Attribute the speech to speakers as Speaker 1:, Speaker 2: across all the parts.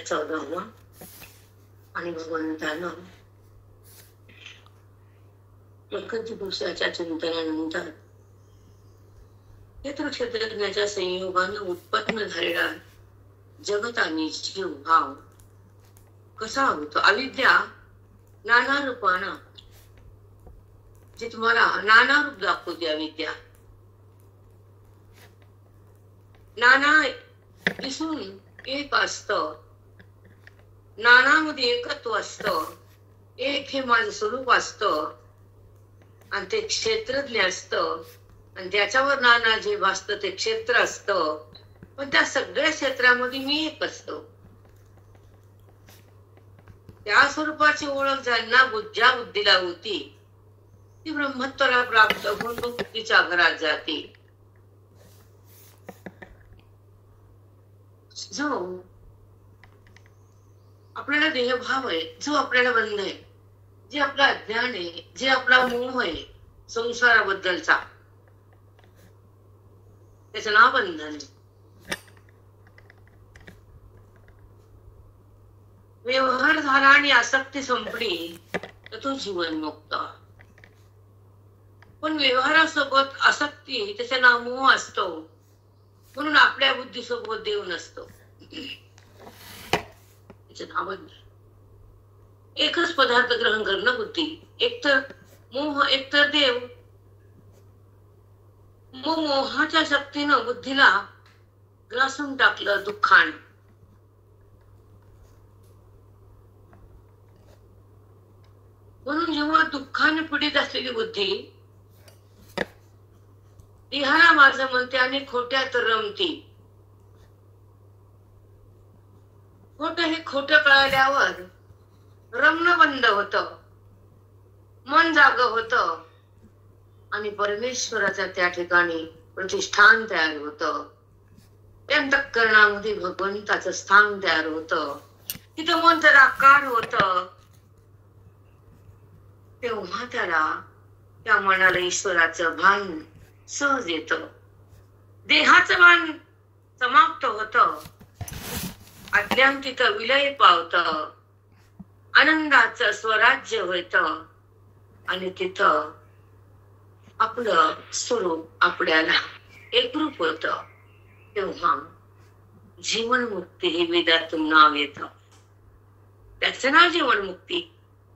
Speaker 1: 14वा आणि भगवंतानं प्रकृती पुरुषाच्या चिंतनानंतर क्षेत्रक्षेत्रज्ञाच्या संयोगानं उत्पन्न झालेला जगत आणि जीव भाव कसा होतो. अविद्या नाना रूपानं, जे तुम्हाला नाना रूप दाखवते अविद्या, नाना दिसून एक असतं, नानामध्ये एकत्व असतं, एक हे माझं स्वरूप असतं आणि ते क्षेत्रज्ञ असतं आणि त्याच्यावर नाना जे भासतं ते क्षेत्र असतं. पण त्या सगळ्या क्षेत्रामध्ये मी एक असतो. त्या स्वरूपाची ओळख ज्यांना ज्या बुद्धीला होती ती ब्रह्मत्वाला प्राप्त होऊन मुक्तीच्या घरात जाते. जो आपल्याला देहभाव आहे, जो आपल्याला बंध आहे, जे आपला अज्ञान आहे, जे आपला मोह आहे संसाराबद्दलचा, त्याचं नाव बंधन आहे. व्यवहार झाला आणि आसक्ती संपली तर तो जीवनमुक्त. पण व्यवहारासोबत आसक्ती, त्याचं नाव मोह असतो, म्हणून आपल्या बुद्धीसोबत देव नसतो. त्याचं नाव बंधन. एकच पदार्थ ग्रहण करणं बुद्धी, एकतर मोह एकतर देव. मग मोहाच्या शक्तीनं बुद्धीला ग्रासून टाकलं दुःखान. म्हणून जेव्हा दुःखाने पीडित असलेली बुद्धी देहाला माझं म्हणते आणि खोट्यात रमती. खोट हे खोट कळल्यावर रमणं बंद होत, मन जाग होत आणि परमेश्वराच्या त्या ठिकाणी प्रतिष्ठान तयार होत. त्या अंतःकरणामध्ये भगवंताचं स्थान तयार होत. तिथं मन त्याला आकार होत. तेव्हा त्याला त्या मनाला ईश्वराचं भान सहज येत. देहाचं भान समाप्त होत. अज्ञान तिथं विलय पावत. आनंदाचं स्वराज्य होत आणि तिथं आपलं स्वरूप आपल्याला एकरूप होत. तेव्हा जीवनमुक्ती हे वेदातून नाव येत. त्याचं नाव जीवनमुक्ती.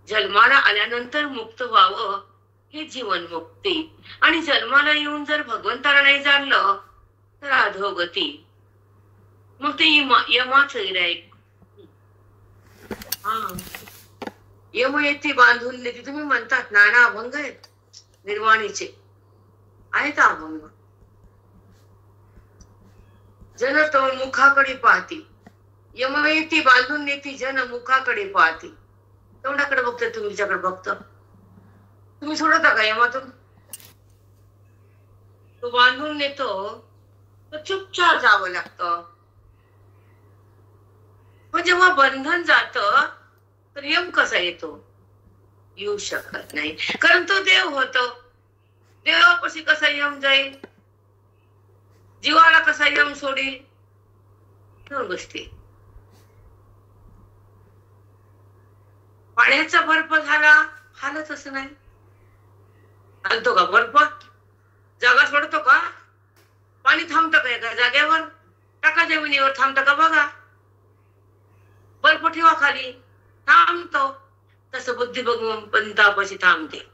Speaker 1: जन्माला आल्यानंतर मुक्त व्हावं हे जीवनमुक्ती. आणि जन्माला येऊन जर भगवंताला नाही जाणलं तर अधोगती. मग ते यमाचं गिऱ्हाईक. यम येते बांधून नेते. तुम्ही म्हणतात नाना अभंग आहेत निर्वाणीचे, आहेत अभंग. जन तो मुखाकडे पाहती, यम येते बांधून नेती, जन मुखाकडे पाहती. तोंडाकडे बघतोय, तुमच्याकडे बघतो. तुम्ही सोडता का यमातून? तो बांधून नेतो तर चुपचाप जावं लागतं. पण जेव्हा बंधन जात तर यम कसा येतो? येऊ शकत नाही, कारण तो देव होतो. देवापाशी कसा यम जाईल? जीवाला कसा यम सोडील? दोन गोष्टी. पाण्याचा बर्फ झाला, हालत असं नाही. हालतो का बर्फ? जागा सोडतो का? पाणी थांबतं का एका जागेवर? टाका जमिनीवर, थांबतं का बघा. बर्फ ठेवा खाली, थांबतो. तसं बुद्धी भगवंतापाशी थांबते.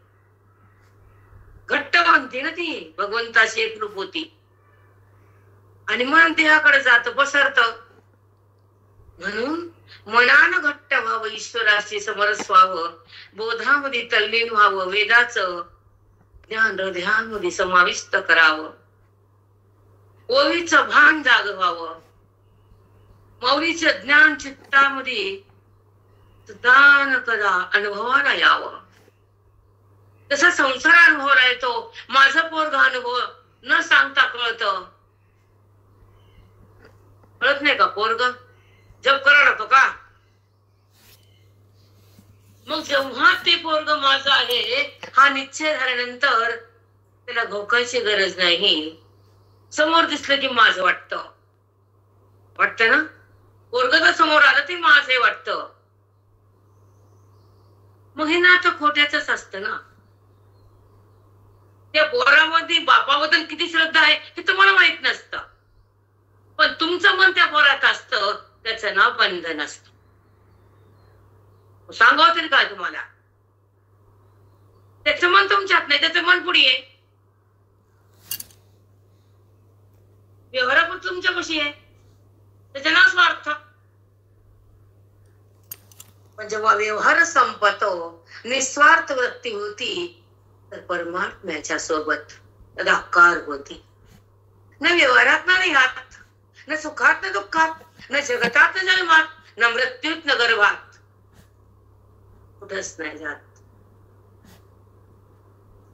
Speaker 1: घट्ट बांधते ना ती, भगवंताशी एकरूप होती. आणि मन देहाकडे जात, बसरत. म्हणून मनानं घट्ट व्हावं, ईश्वराशी समरस व्हावं, बोधामध्ये तल्लीन व्हावं, वेदाचं ज्ञान हृदयामध्ये समाविष्ट करावं, ओळीचं भान जाग व्हावं, मौलीचं ज्ञान चित्तामध्ये दान कदा अनुभवाला यावं. तसा संसार अनुभवाला येतो. माझा पोरगा अनुभव न सांगता कळत. कळत नाही का? पोरग जप करायला लागतो का? मग जेव्हा ते पोरग माझं आहे हा निश्चय झाल्यानंतर त्याला घोकायची गरज नाही. समोर दिसलं की माझं वाटतं ना. पोरग समोर आलं ते माझं आहे वाटतं. मग हे नातं खोट्याच असतं ना. त्या पोरामध्ये बापाबद्दल किती श्रद्धा आहे हे तुम्हाला माहित नसतं, पण तुमचं मन त्या पोरात असतं, त्याचं नाव बंधन असतं. सांगावं तरी काय तुम्हाला? त्याचं मन तुमच्यात नाही, त्याचं मन पुढे आहे. व्यवहार पण तुमच्या कशी आहे, त्याचं नाव स्वार्थ. पण जेव्हा व्यवहार संपतो, निस्वार्थ वृत्ती होती, तर परमात्म्याच्या सोबत तदाकार होती. न व्यवहारात ना ह्यात, न सुखात न दुःखात, न जगतात न जन्मात, न मृत्यूत न गर्भात, कुठंच नाही जात.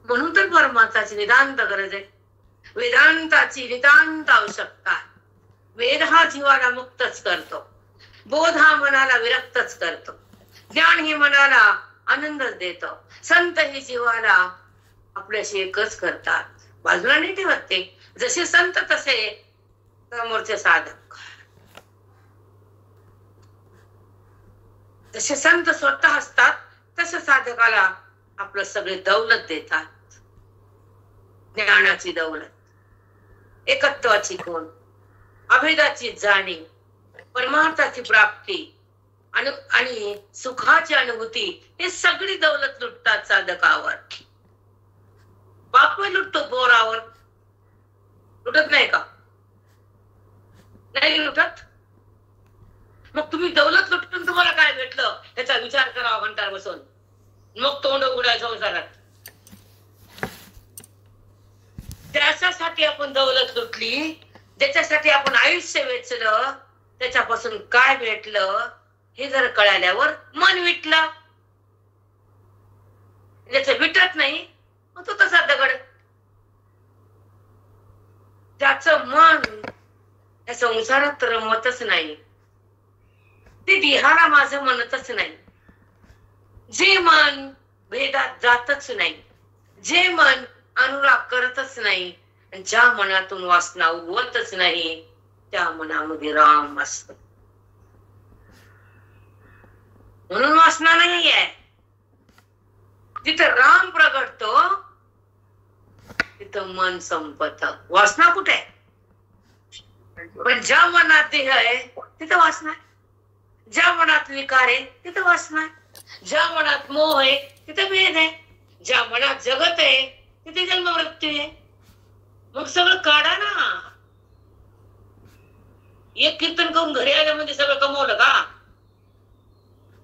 Speaker 1: म्हणून तर परमात्म्याची नितांत गरज आहे, वेदांताची नितांत आवश्यकता. वेद हा जीवाला मुक्तच करतो, बोध हा मनाला विरक्तच करतो, ज्ञान हे मनाला आनंदच देतो, संत हे जीवाला आपल्याशी एकच करतात, बाजूला नाही ठेवत ते. जसे संत तसे समोरचे साधक. जसे संत स्वतः असतात तसे साधकाला आपलं सगळे दौलत देतात. ज्ञानाची दौलत, एकत्वाची कोण, अभेदाची जाणीव, परमार्थाची प्राप्ती आणि सुखाची अनुभूती, हे सगळी दौलत लुटतात साधकावर. बाप लुटतो पोरावर, लुटत नाही का? नाही लुटत. मग तुम्ही दौलत लुटून तुम्हाला काय भेटलं याचा विचार करावा घंटा बसून, मग तोंड उघडायचं संसारात. त्याच्यासाठी आपण दौलत लुटली, ज्याच्यासाठी आपण आयुष्य वेचलं, त्याच्यापासून काय भेटलं हे जर कळाल्यावर मन विटलं. ज्याचं विटत नाही मग तो तसा दगड. त्याचं मन या संसारात रमतच नाही, ते देहाला माझं म्हणतच नाही. जे मन भेदात जातच नाही, जे मन अनुराग करतच नाही, ज्या मनातून वासना उगवतच नाही, त्या मनामध्ये राम असत. म्हणून वासना नाही आहे. जिथं राम प्रगटतो तिथं मन संपत. वासना कुठे आहे? पण ज्या मनात देह आहे तिथं वासना आहे, ज्या मनात विकार आहे तिथं वासना आहे, ज्या मनात मोह आहे तिथं भेद आहे, ज्या मनात जगत आहे तिथे जन्म मृत्यू आहे. मग सगळं काढा ना. एक कीर्तन करून घरी आल्यामध्ये सगळं कमवलं का?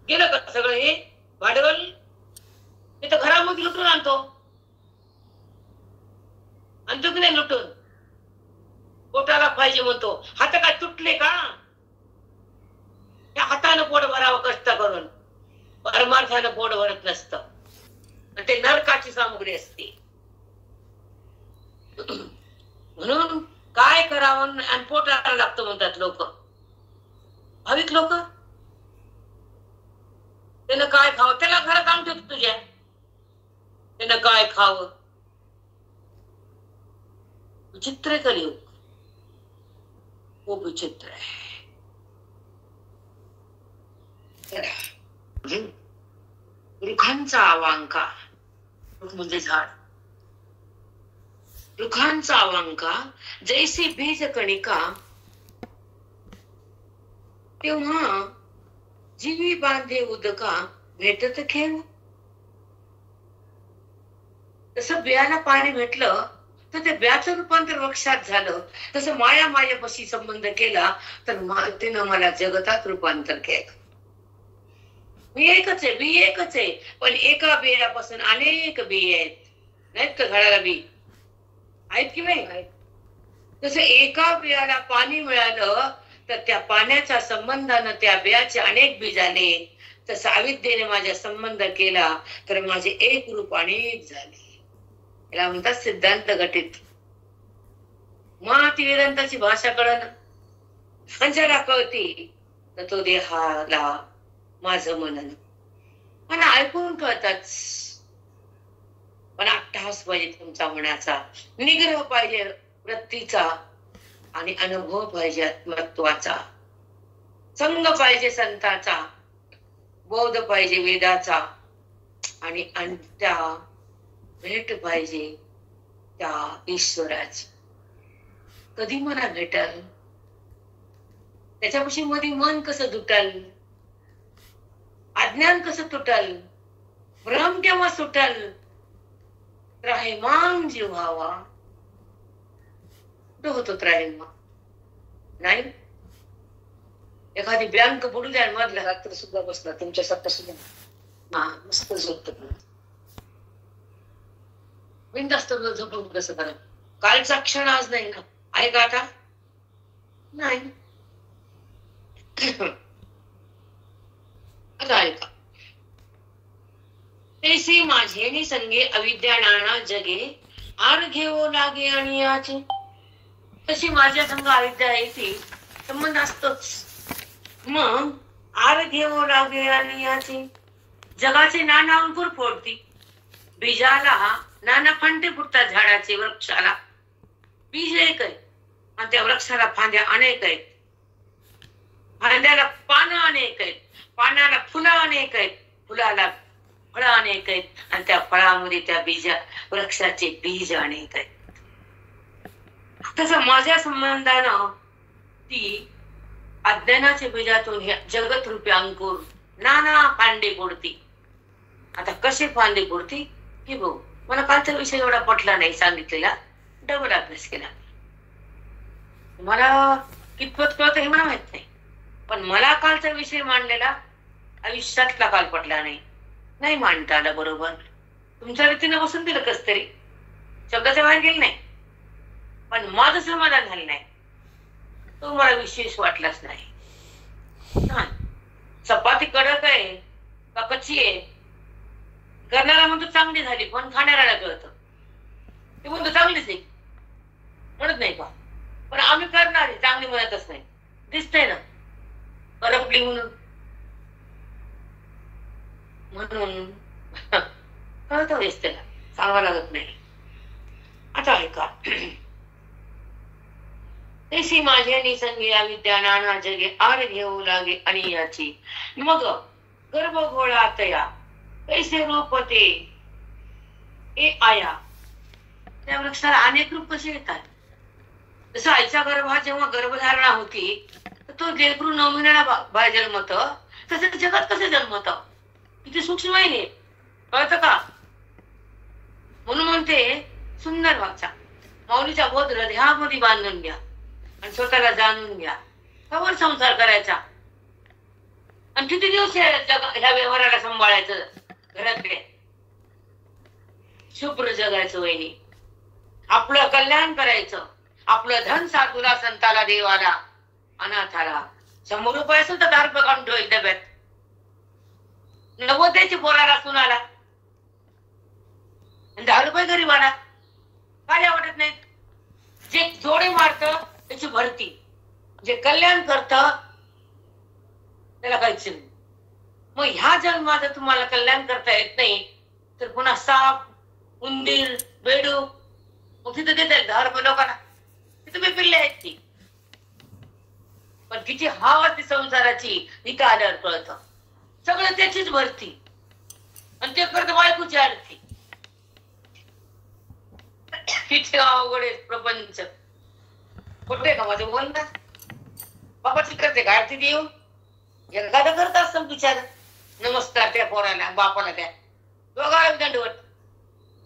Speaker 1: गेलं का सगळं? हे भांडवल मी तर घरामध्ये लुटून आणतो की नाही लुटून? पोटाला पाहिजे म्हणतो. हात काय तुटले का? त्या हातानं पोट भरावं कष्ट करून, परमार्थानं पोट भरत नसतं. ते नरकाची सामग्री असते. म्हणून काय करावं आणि पोटाला लागतं म्हणतात लोक, भाविक लोक. त्यानं काय खावं? त्याला घरात आणून ठेवतो तुझ्या. त्यानं काय खावं? विचित्र कलियुग, खूप विचित्र आहे. वृक्षांचा अवांका, म्हणजे झाड, वृक्षांचा अवांका जैसी बीज कणिका, तेव्हा जीवी बांधे उदका भेटत खेळ. तसं बियाला पाणी भेटलं तर ते ब्याचं रूपांतर वृक्षात झालं. तसं माया मायापाशी संबंध केला तर मातेनं मला जगतात रूपांतर केलं. मी एकच आहे, बी एकच आहे, पण एका बियापासून अनेक बी आहेत. नाहीत का झाडाला बी? आहेत की नाही? तसं एका बियाला पाणी मिळालं तर त्या पाण्याच्या संबंधानं त्या बियाचे अनेक बी झाले. तसं अविद्येने माझ्या संबंध केला तर माझे एक रूप अनेक झाले. याला म्हणतात सिद्धांत घटित. मग ती वेदांताची भाषा कळणं आणि ज्याला कळती तर तो देहाला माझं मनन मला ऐकून कळतात. पण अट्टहास पाहिजे तुमचा मनाचा, निग्रह पाहिजे वृत्तीचा, आणि अनुभव पाहिजे आत्मत्वाचा. संग पाहिजे संताचा, बोध पाहिजे वेदाचा, आणि अंत्या भेट पाहिजे त्या ईश्वराची. कधी मला भेटल, त्याच्यापाशी मध्ये मन कसं दुटल, अज्ञान कसं तुटल, भ्रम केव्हा सुटल, त्राहिमाम जीव व्हावा. कुठं होतो त्राहिमा? नाही. एखादी ब्लँक बुडू द्या, मधल्या रात्र सुद्धा बसला तुमच्यासारखं सुद्धा हा मस्त झोपत. बिनधास्त झोपून कसं करा? कालचा क्षण आज नाही ना, आहे का आता? नाही. आता आहे का? तैसे माझे नि संगे अविद्या नाना जगे, आर घेवो लागे आणि याचे. तशी माझ्या संग अविद्या येते, संबंध असतोच. मग आर घेवो लागे आणि याचे. जगाचे नाना अंकुर फोडती, बीजाला नाना फांदे फुटतात. झाडाचे, वृक्षाला बीज एक आहे आणि त्या वृक्षाला फांद्या अनेक आहेत. फांद्याला पानं अनेक आहेत, पानाला फुलं अनेक आहेत, फुलाला फळं अनेक आहेत, आणि त्या फळामध्ये त्या वृक्षाचे बीज अनेक आहेत. तसं माझ्या संबंधानं ती अज्ञानाच्या बीजातून जगत रूपी अंकुर नाना फांदे फोडती. आता कसे फांदे फोडती हे बघू. मला कालचा विषय एवढा पटला नाही सांगितलेला, डबल अभ्यास केला. मला कितपत कळत हे मला माहित नाही, पण मला कालचा विषय मांडलेला आयुष्यातला काल पटला नाही, नाही मांडता आला बरोबर. तुमच्या रीतीने बसून दिलं कस तरी, शब्दाच्या बाहेर गेलं नाही, पण माझं समाधान झालं नाही. तो मला विशेष वाटलाच नाही. चपाती कडक आहे का कच्ची आहे, करणारा म्हणतो चांगली झाली, पण खाणाऱ्याला कळतं ते म्हणतो चांगलीच आहे, म्हणत नाही का? पण आम्ही करणारे चांगली म्हणतच नाही, दिसतंय ना करपली म्हणून. म्हणून कळतं वेस त्याला, सांगावं लागत नाही. आता ऐका. तैसी माझ्या निसंगी अविद्या नाना जगे, आर घेऊ लागे आणि याची. मग गर्भगोळा तया कैसे रूप ते ए आया. त्या वृक्षाला अनेक रूप कसे येतात. जसं आईच्या गर्भात जेव्हा गर्भधारणा होती तर तो लेकरू 9 महिन्याला जन्मत, तसं जगात कसं जन्मत, किती सूक्ष्म आहे, कळतं का? म्हणून म्हणते सुंदर वाचा, माऊलीचा बोध हृदयामध्ये बांधून घ्या आणि स्वतःला जाणून घ्या. कवर संसार करायचा आणि किती दिवस ह्या व्यवहाराला सांभाळायचं, घरातले शुभ्र जगायचं, वहिनी आपलं कल्याण करायचं. आपलं धन साधूला, संताला, देवाला, अनाथाला. 100 रुपये असेल तर 10 रुपये काढून ठेवायचे डब्यात. 90 द्यायची पोराला, सुनाला, 10 रुपये गरीबाला. काय वाटत नाही? जे जोडे मारत त्याची भरती, जे कल्याण करत त्याला काहीच नाही. मग ह्या जन्मात तुम्हाला कल्याण करता येत नाही तर पुन्हा साप, उंदीर, बेडूक, मग तिथं देतात 10 रुपये लोकांना. तुम्ही पिल्ले आहेत ती, पण किती हाव असते संसाराची इथं आल्यावर कळतं. सगळं त्याचीच भरती आणि ते करत बायकोची आरती. किती अवघड आहे प्रपंच. कुठे का माझं बोल ना, बापाची करते का आरती देऊ? एखादं करत असतं बिचार, नमस्कार त्या पोराला, बापाला, त्या दोघाला दंडवट,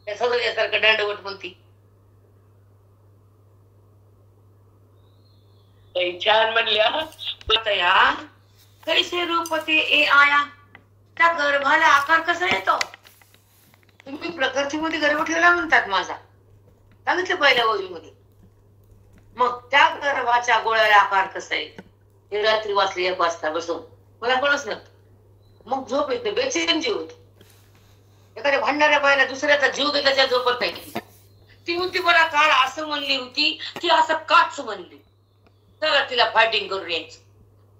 Speaker 1: त्या सगळ्यासारखं दंडवट म्हणती. छान म्हणल्या. कैसे रूप ते ए आया. त्या गर्भाला आकार कसा येतो? तुम्ही प्रकृतीमध्ये गर्भ ठेवला म्हणतात माझा, सांगितलं पहिल्या ओळीमध्ये. मग त्या गर्भाच्या गोळ्याला आकार कसा येतो हे रात्री वाचली 1 वाजता बसून मला कळच नव्हतं. मग झोप येते, बेचैन जीव होतो. एखाद्या भांडणाऱ्या बाईला दुसऱ्याचा जीव घेतल्याच्या झोपत नाही. ती म्हणती मला काल असं म्हणली होती, ती असं काच म्हणली, तर तिला फायटिंग करून यायची.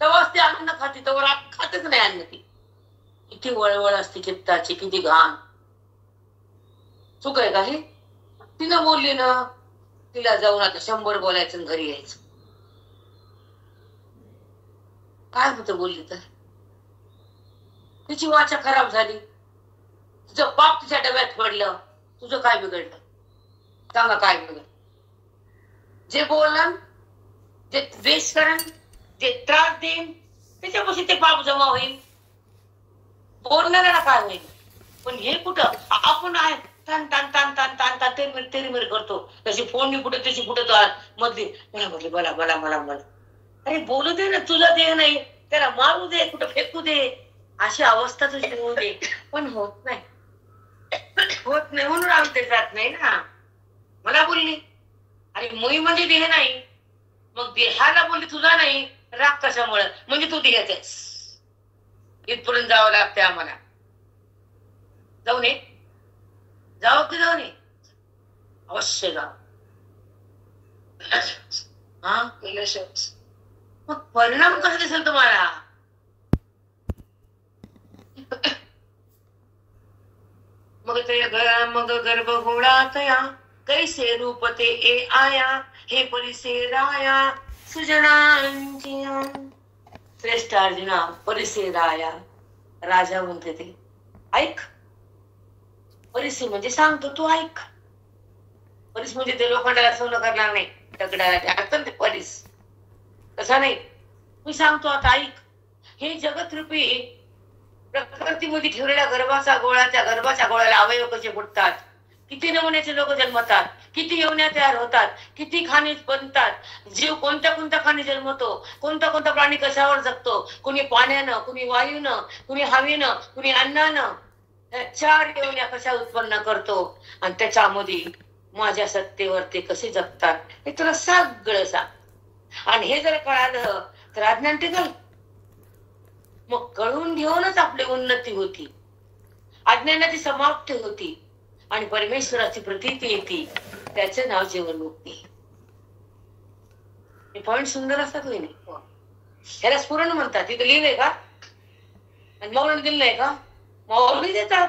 Speaker 1: तेव्हाच ती अन्न खाती, तेव्हा खातच नाही अन्न. ती किती वळवळ असते चित्ताची, किती घाण. चुक आहे का हे? तिनं बोलली ना, तिला जाऊन आता 100 बोलायचं घरी यायचं. काय होतं बोलली तर? तिची वाचा खराब झाली, तुझं पाप तिच्या डब्यात पडलं, तुझं काय बिघडलं? सांगा काय बिघडलं? जे बोलन, जे द्वेष करण, जे त्रास देईन, त्याच्यापाशी ते पाप जमा होईल. बोलणाऱ्याला काय होईल? पण हे कुठं आपण आहे तान तान तान तान तान तान तेरी करतो. तशी फोन कुठे तशी कुठे मधली मला म्हटली मला मला मला मला. अरे बोलू दे ना, तुला दे नाही त्याला मारू दे, कुठं फेकू दे, अशी अवस्था तुझी होऊ दे. पण होत नाही, होत नाही म्हणून आमचे जात नाही ना. मला बोलली अरे मुई म्हणजे देह नाही, मग देहाला बोलली तुझा नाही, राग कशामुळे? म्हणजे तू देहातेस. इथपर्यंत जावं लागते आम्हाला. जाऊ नये, जाऊ की जाऊ नये? अवश्य जाऊ. हा मग परिणाम कसा दिसेल तुम्हाला? मग गर्भ घोडात या कैसे रूप ते ए आया, हे परिसे राया सुजनांची. श्रेष्ठ अर्जुना, परिसे राया, राजा म्हणते ते ऐक. परिसे म्हणजे सांगतो तू ऐक. परिस म्हणजे ते लोखंडाला सोनं करणार नाही, दगडाला ते परिस तसा नाही. मी सांगतो आता ऐक. हे जगत रूपी प्रकृतीमध्ये ठेवलेल्या गर्भाचा गोळा, त्या गर्भाच्या गोळ्याला अवयव कसे फुटतात, किती नमुन्याचे लोक जन्मतात, किती योन्या तयार होतात, किती खाणी बनतात, जीव कोणत्या कोणत्या खाणी जन्मतो, कोणता कोणता प्राणी कशावर जगतो, कुणी पाण्यानं, कुणी वायूनं, कुणी हवेनं, कुणी अन्नानं, चार योन्या कशा उत्पन्न करतो, आणि त्याच्यामध्ये माझ्या सत्तेवर ते कसे जगतात हे तुला सगळं सांग. आणि हे जर कळालं तर अज्ञान टिकल. मग कळून घेऊनच आपली उन्नती होती, अज्ञानाची समाप्ती होती आणि परमेश्वराची प्रतीती येते. त्याचे नाव जीवनमुक्ती. हे पॉइंट सुंदर असतात नाही? ह्याला स्फुरण म्हणतात. तिथे लिहिलंय का? आणि मौन दिलंय का? मौली देतात,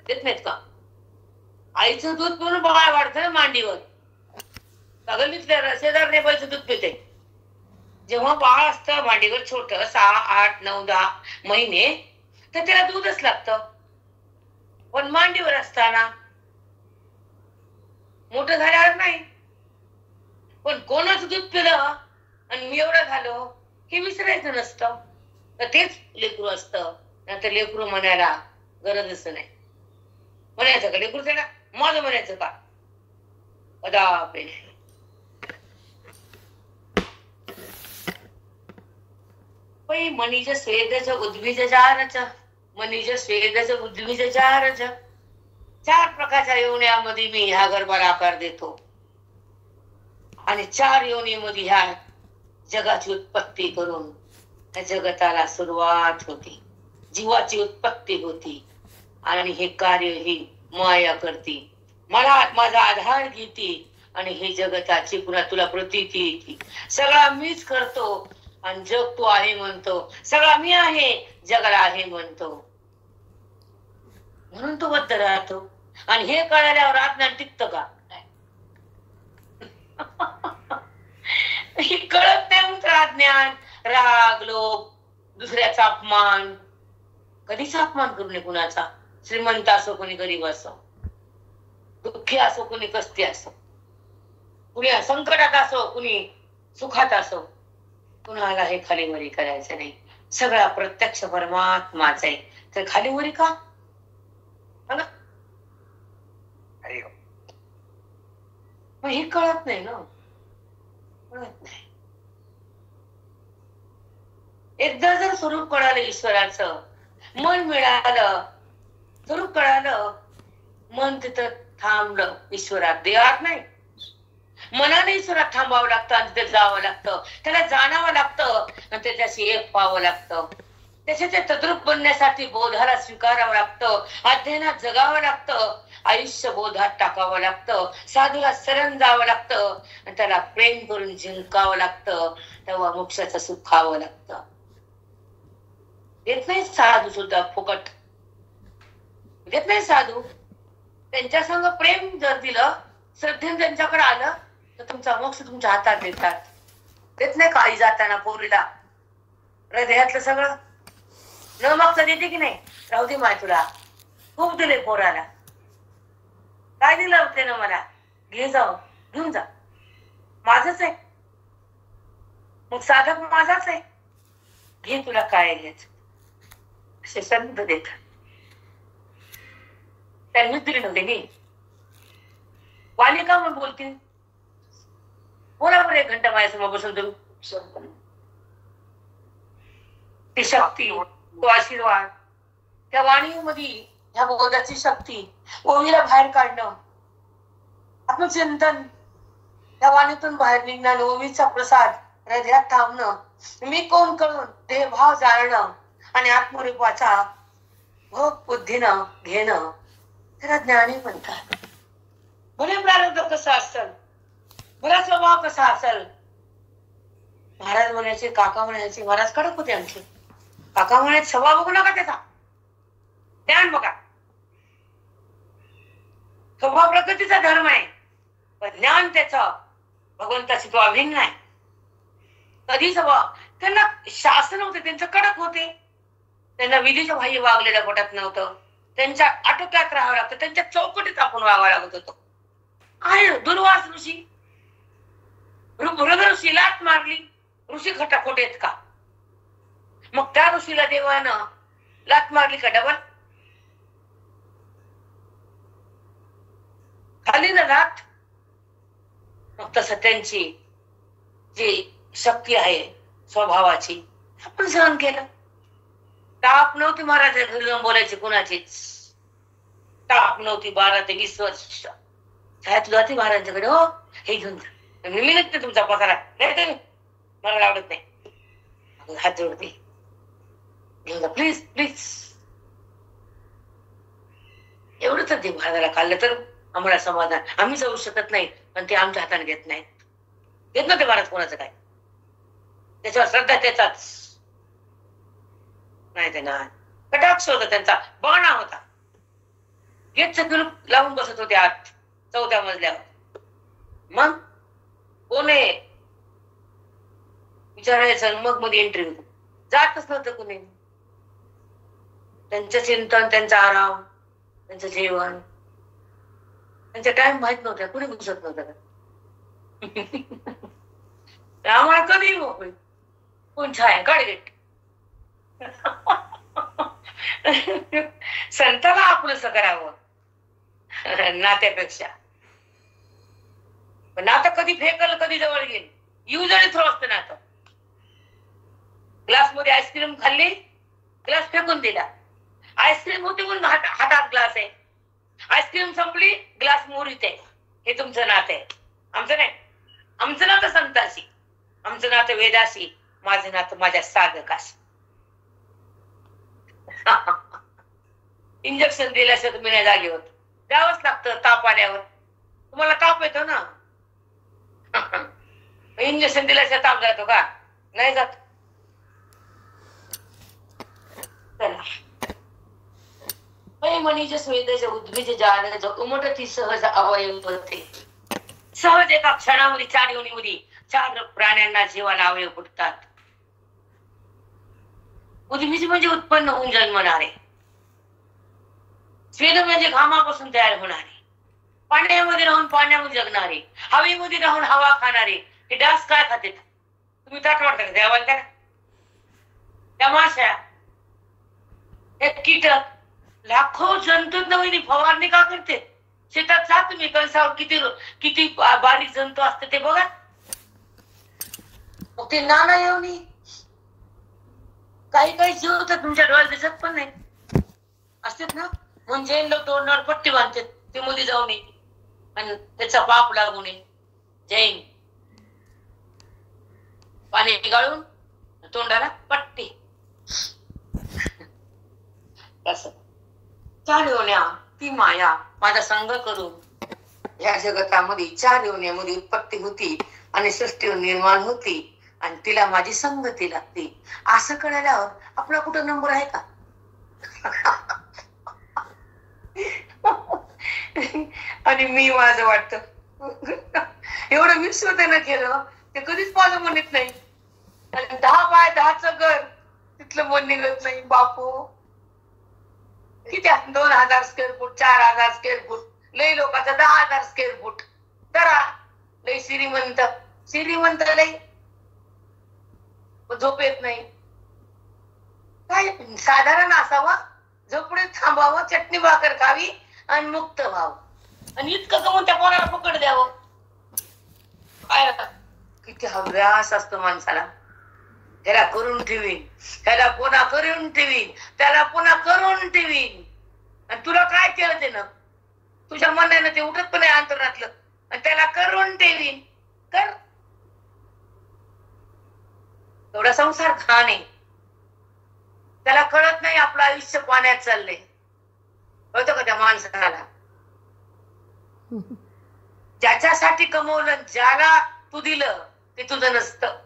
Speaker 1: देत नाहीत का? आईचं दूध पिऊन बाळ वाढतं ना मांडीवर. गल्लीतल्या शेजारने बाईचं दूध पिते. जेव्हा बाळ असतं मांडीवर छोट 6, 8, 9, 10 महिने, तर त्याला दूधच लागतं. पण मांडीवर असताना मोठं झाल्यावर नाही. पण कोणाचं दूध पिलं आणि मी एवढं झालो हे विसरायचं नसतं. तर तेच लेकरू असतं. नंतर लेकरू म्हणायला गरजच नाही. म्हणायचं का लेकरू त्याला? माझं म्हणायचं का? कदापि नाही. मनीज स्वेदज उद्भिज जारच, मनीज स्वेदज उद्भिज जारच. 4 प्रकारच्या योन्यामध्ये मी ह्या गर्भाला आकार देतो आणि 4 योनीमध्ये ह्या जगाची उत्पत्ती करून त्या जगताला सुरुवात होती, जीवाची उत्पत्ती होती. आणि हे कार्य ही माया करती, मला माझा आधार घेती आणि हे जगताची पुन्हा तुला प्रतीती येते. सगळा मीच करतो आणि जग तू आहे म्हणतो. सगळा मी आहे, जगाला आहे म्हणतो. म्हणून तो बद्ध राहतो. आणि हे कळाल्यावर अज्ञान टिकतं का? हे कळत नाही म्हणतो अज्ञान. राग, लोभ, दुसऱ्याचा अपमान. कधीच अपमान करू नये कुणाचा. श्रीमंत असो, कोणी गरीब असो, दुःखी असो, कोणी कष्टी असो, कुणी संकटात असो, कुणी सुखात असो, कुणाला हे खालीवरी करायचं नाही. सगळा प्रत्यक्ष परमात्माच आहे. तर खालीवरी का? मग हे कळत नाही ना, कळत नाही. एकदा जर स्वरूप कळालं ईश्वराचं, मन मिळालं, स्वरूप कळालं, मन तिथं थांबलं. ईश्वरात, देहात नाही. मनाने ईश्वरात थांबावं लागतं आणि तिथे जावं लागतं. त्याला जाणावं लागतं आणि त्याच्याशी एक पाहावं लागतं. त्याच्या तद्रूप बनण्यासाठी बोधाला स्वीकारावं लागतं, अध्ययनात जगावं लागतं, आयुष्य बोधात टाकावं लागतं, साधूला शरण जावं लागतं आणि त्याला प्रेम करून जिंकावं लागतं. तेव्हा मोक्षाचं सुख खावं लागतं. देत नाही साधू सुद्धा फुकट, देत नाही साधू. त्यांच्या संग प्रेम जर दिलं, श्रद्धेने त्यांच्याकडे आलं तर तुमचा मोक्ष तुमच्या हातात देतात. देत नाही का आई जाताना पोरीला हृदयातलं सगळं न मागता देते की नाही? राहू दे माय, तुला खूप दिले पोराला. काय दिलं होते ना मला? घे जाऊ, घेऊन जा. माझच आहे, मग साधक माझाच आहे. घे, तुला काय घ्यायचं. असे संत देतात. त्यांनीच दिले नव्हते मी. वाणी का म्हणून बोलतील? बोला बरं 1 घंटा माझ्यासमोर बसून तुम्ही. ती शक्ती, तो आशीर्वाद, त्या वाणीमध्ये ह्या बोधाची शक्ती, ओवीला बाहेर काढणं, आत्मचिंतन, त्या वाणीतून बाहेर निघणं, ओवीचा प्रसाद हृदयात थांबणं, मी कोण कळून देहभाव जाणणं आणि आत्मरूपाचा भोग बुद्धीनं घेणं, त्याला ज्ञानी म्हणतात. भले प्रारब्ध कसं असेल, भला स्वभाव कसा असेल. महाराज म्हणायचे, काका म्हणायचे, महाराज कडक होते आमचे. काका म्हणायचे, स्वभाव बघू नका त्याचा, ज्ञान बघा. स्वभाव प्रकृतीचा धर्म आहे, पण ज्ञान त्याचा भगवंताची तो अभिन्न आहे. कधी स्वभाव त्यांना शासन होते, त्यांचं कडक होते. त्यांना विधीच्या बाह्य वागलेल्या पोटात नव्हतं. त्यांच्या आटोक्यात राहावं लागतं, त्यांच्या चौकटीत आपण वागावं लागत होतो. आहे दुर्वास ऋषी, मृग ऋषी लाट मारली, ऋषी खटाखोट आहेत का? मग त्या ऋषीला देवानं लाट मारली का डबल? खाली ना लाट. मग तसं त्यांची जी शक्ती आहे स्वभावाची, आपण सहन केलं. ताप नव्हती महाराज घरी जाऊन बोलायची कुणाचीच. ताप नव्हती. 12 ते 20 वर्ष शाळेत जाते महाराजांच्याकडे. हो, हे घेऊन जा, मी निघते तुमचा पसारा, नाही मला आवडत नाही. हात जोडते, घेऊन जा प्लीज प्लीज. एवढं तर ते महाराजाला खाल्लं तर आम्हाला समाधान. आम्ही जाऊ शकत नाही, पण ते आमच्या हाताने घेत नाहीत. घेत नव्हते महाराज कोणाचं काय, त्याच्यावर श्रद्धा त्याचाच नाही. त्यांना कटाक्ष होता, त्यांचा बाणा होता. गेटचं कुलूप लावून बसत होते आत 4थ्या मजल्यावर. मग कोणे विचारायचं, मग मध्ये एंट्री होती. जातच नव्हतं कुणी. त्यांचं चिंतन, त्यांचा आराम, त्यांचं जेवण, त्यांचा टाइम माहित नव्हता. कुणी घुसत नव्हतं. आम्हाला कधी मोकळी कोण छाया गाडगेट. संताला आपलंसं करावं नात्यापेक्षा. नातं कधी फेकल, कधी जवळ गेल, यूज आणि थ्रो असतं नातं. ग्लास मध्ये आईस्क्रीम खाल्ली, ग्लास फेकून दिला. आईस्क्रीम होती म्हणून हातात ग्लास आहे. आईस्क्रीम संपली, ग्लास मोरीत आहे. हे तुमचं नातं आहे, आमचं नाही. आमचं नातं संताशी, आमचं नातं वेदाशी, माझं नातं माझ्या साधकाशी. इंजेक्शन दिल्याशिवाय तुम्ही नाही जागे होत. द्यावंच लागतं ताप आल्यावर. तुम्हाला ताप येतो ना, इंजेक्शन दिल्याशिवाय ताप जातो का? नाही जात. मनीच्या स्वेदाच्या उद्भिज जाण्याचा उमटती सहज अवयव होते. सहज एका क्षणामध्ये 4 योनीमध्ये 4 प्राण्यांना जीवाला अवयव फुटतात. उद्भिज म्हणजे उत्पन्न होऊन जन्मणारे. स्वेद म्हणजे घामापासून तयार होणारे. पाण्यामध्ये राहून पाण्यामध्ये जगणारे. हवेमध्ये राहून हवा खाणारे. हे डास काय खाते? तुम्ही ताट वाटता का देवाला? त्या त्या माश्या, हे कीटक, लाखो जंतू नवीन फवारणी का करते? शेतात जा तुम्ही, कणसावर किती किती बारीक जंतू असते ते बघा. मग ते नाना येऊनी काही काही जीव तर तुमच्या डोळ्यात दिसत पण नाही असतात ना. म्हणजे लोक तोंडावर पट्टी बांधतात ते मध्ये जाऊ नये आणि त्याचा पाप लागू नये. जैन पाणी गाळून तोंडाला पट्टी. असं 4 योन्या, ती माया माझा संग करून या जगतामध्ये 4 योन्यामध्ये उत्पत्ती होती आणि सृष्टी निर्माण होती आणि तिला माझी संगती लागते. असं कळल्यावर आपला कुठं नंबर आहे का? आणि मी माझं वाटत एवढं विश्व त्यानं केलं ते कधीच माझं म्हणत नाही. 10 बाय 10चं घर तिथलं मन निघत नाही बापू. किती 2000 स्क्वेअर फूट, 4000 स्क्वेअर फूट, लई लोकांचं 10,000 स्क्वेअर फूट. जरा लई श्रीमंत लई झोप येत नाही. काय साधारण असावं, झोपडीत थांबावं, चटणी भाकर खावी आणि मुक्त व्हावं. आणि इतकं कमवून त्या कोणाला पकड द्यावं. काय किती हव्यास असतो माणसाला. त्याला करून ठेवीन, त्याला पुन्हा करून ठेवीन, त्याला पुन्हा करून ठेवीन. आणि तुला काय केलं ते ना, तुझ्या मनानं ते उठत पण आहे अंतरातलं. आणि त्याला करून ठेवीन. कर एवढा संसार घाण आहे. त्याला कळत नाही आपलं आयुष्य पाण्यात चाललंय. कळतं का त्या माणसाला? ज्याच्यासाठी कमवलं, ज्याला तू दिलं ते तुझं नसतं.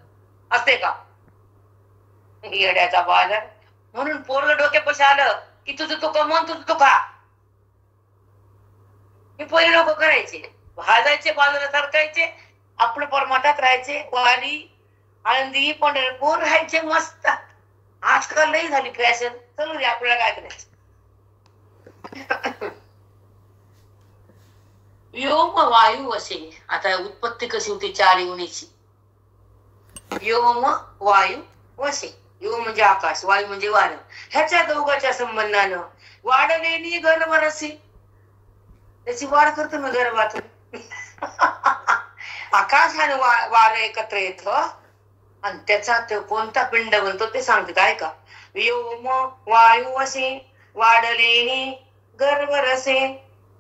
Speaker 1: असते का? येड्याचा बाजार. म्हणून पोरलं डोक्यापाशी आलं की तुझं तू कमवून तुझं तू खा. हे पहिले लोक करायचे. भाजायचे, बाजूला सरकायचे, आपलं परमाठात राहायचे. वारी, आळंदी, पंढरपूर राहायचे मस्त. आजकाल नाही झाली फॅशन. चलू दे, आपल्याला काय करायचं. व्योम वायू असे. आता उत्पत्ती कशी होती 4 योनीची. व्योम वायू वसे. व्योम म्हणजे आकाश, वायू म्हणजे वारं. ह्याच्या दोघांच्या संबंधानं वाढलेली गर्भरसी. त्याची वाढ करतो मी गर्भातून. आकाश आणि वारं एकत्र येत आणि त्याचा तो कोणता पिंड बनतो ते सांगते. काय का? व्योम वायू वसे वाढलेली गर्भरसे.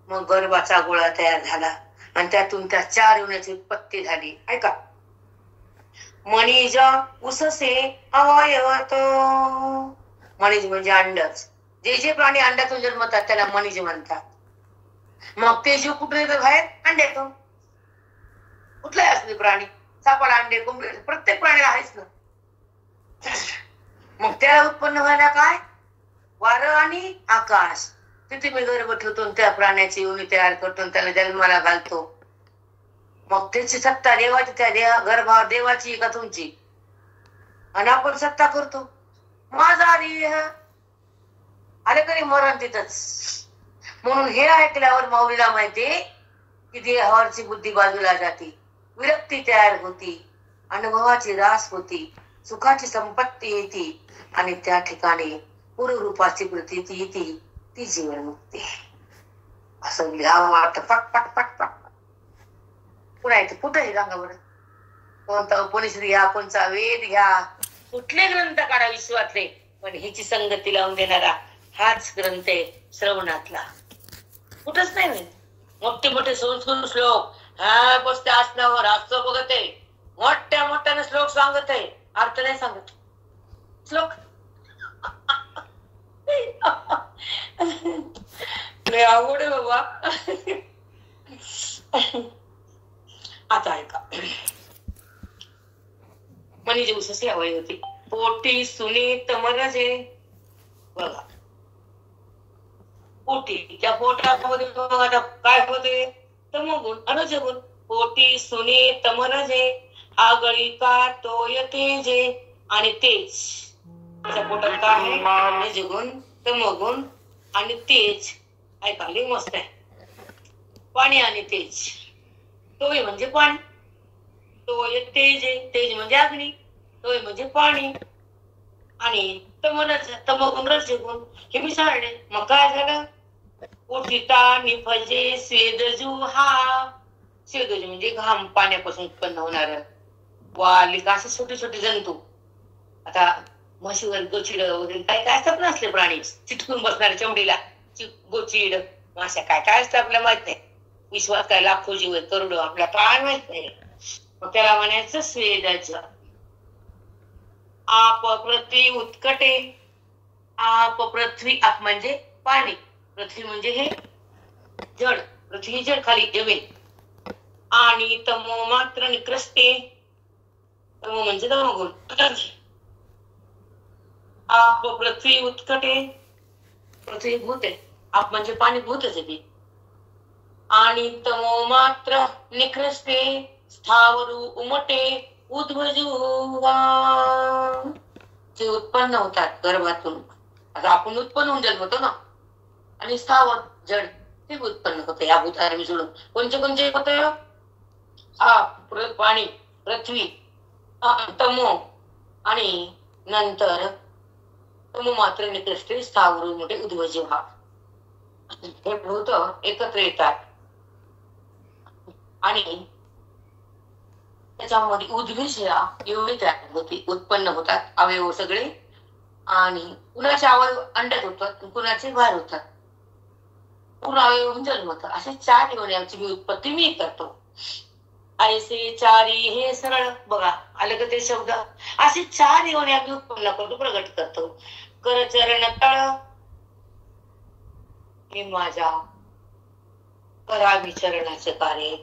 Speaker 1: मग गर्भाचा गोळा तयार झाला आणि त्यातून त्या 4 योनीची उत्पत्ती झाली. ऐका. मणिज उससे अवयवत. मणिज म्हणजे अंडच. जे जे प्राणी अंड्यातून जन्मतात त्याला मणिज म्हणतात. मग ते जीव कुठे येतं बाहेर? अंड्यातून. कुठलाही असले प्राणी, सापाला अंडे, कोंबडी, प्रत्येक प्राणीला आहेच ना. मग त्याला उत्पन्न व्हायला काय? वारं आणि आकाश. तिथे मी गर्भ ठेवतो, त्या प्राण्याची योनी तयार करतो, त्याला जन्माला घालतो. मग त्याची सत्ता देवाची, त्या गर्भावर देवाची का तुमची? आणि आपण सत्ता करतो. माझा देह आले कधी मरण तिथंच. म्हणून हे ऐकल्यावर माऊलीला माहितीये की देहावरची बुद्धी बाजूला जाते, विरक्ती तयार होती, अनुभवाची रास होती, सुखाची संपत्ती येते आणि त्या ठिकाणी पूर्वरूपाची प्रतीती येते. ती जीवनमुक्ती. असं लिहावं वाटतं. पट पट पट पट. पुन्हा येते कुठेही सांगा बरं. कोणता उपनिषद घ्या, कोणता वेद घ्या, कुठले ग्रंथ काढा विश्वातले, पण हिची संगती लावून देणारा हाच ग्रंथ आहे श्रवणातला. कुठंच नाही माहिती. मोठे मोठे संस्कृत श्लोक ह्या बसते आसनावर असं बघत आहे, मोठ्या मोठ्याने श्लोक सांगत आहे, अर्थ नाही सांगत. श्लोक लय आवड आहे बाबा. आता ऐका. मनीजी उससे हवाई होती. पोटी सुनीत मरजे. बघा पोटी, त्या पोटामध्ये बघा काय होते? तमोगुण, अनजगुण. पोटी सुनीत मरजे आगळी का तोय तेजे. आणि तेज. त्याच्या पोटात काय आहे? रजगुण, तमोगुण आणि तेज. ऐका लय मस्त आहे. पाणी आणि तेज. तोय म्हणजे पाणी, तोय तेज आहे. तेज म्हणजे अग्नी, तोय म्हणजे पाणी. आणि तमोगुण रजगुण हे मिसळले. मग काय झालं? पोटिता निफजे स्वेदजू. हा स्वेदजू म्हणजे घाम, पाण्यापासून उत्पन्न होणार वालिका. असे छोटे छोटे जंतू. आता म्हशीवर गोचिड वगैरे काय काय असतात ना असले प्राणी, चिटकून बसणारे चमडीला. गोचिड, माश्या, काय काय असतं आपल्याला माहित नाही. विश्वास काय लाखो जीव आहे, करोडो, आपल्याला काय माहित नाही. मग त्याला म्हणायचं स्वेदज. आप पृथ्वी उत्कटे. आप पृथ्वी, आप म्हणजे पाणी, पृथ्वी म्हणजे हे जड, पृथ्वी जड, खाली जमीन. आणि तमो मात्र निकृष्टे. तमो म्हणजे तमोगुण. आप पृथ्वी उत्कटे. पृथ्वी भूत आहे, आप म्हणजे पाणी भूतच आहे. आणि तमो मात्र निकृष्टे स्थावरू उमटे उद्भजू. जे उत्पन्न होतात गर्भातून, आता आपण उत्पन्न होऊन जन्मतो ना, आणि स्थावर जड ते उत्पन्न होतं या भूताला मिसळून. कोणचे कोणचे होतं? पाणी, पृथ्वी, तमो, आणि नंतर तमो मात्र निकृष्ट स्थावर मोठे उद्भवजे भाग, हे भूत एकत्र येतात आणि त्याच्यामध्ये उद्भिज एवढे तयार होती, उत्पन्न होतात अवयव सगळे, आणि कुणाचे अवयव अंड्यात होतात, कुणाचे बाहेर होतात, पूर्ण अवयव जन्मतात. असे 4 योन्यांची उत्पत्ती मी करतो. ऐसे चारी, हे सरळ बघा आलं का ते शब्द. असे 4 योन्या मी उत्पन्न करतो, प्रगट करतो. करचरण तळ हे माझ्या कराविचरणाचे कार्य,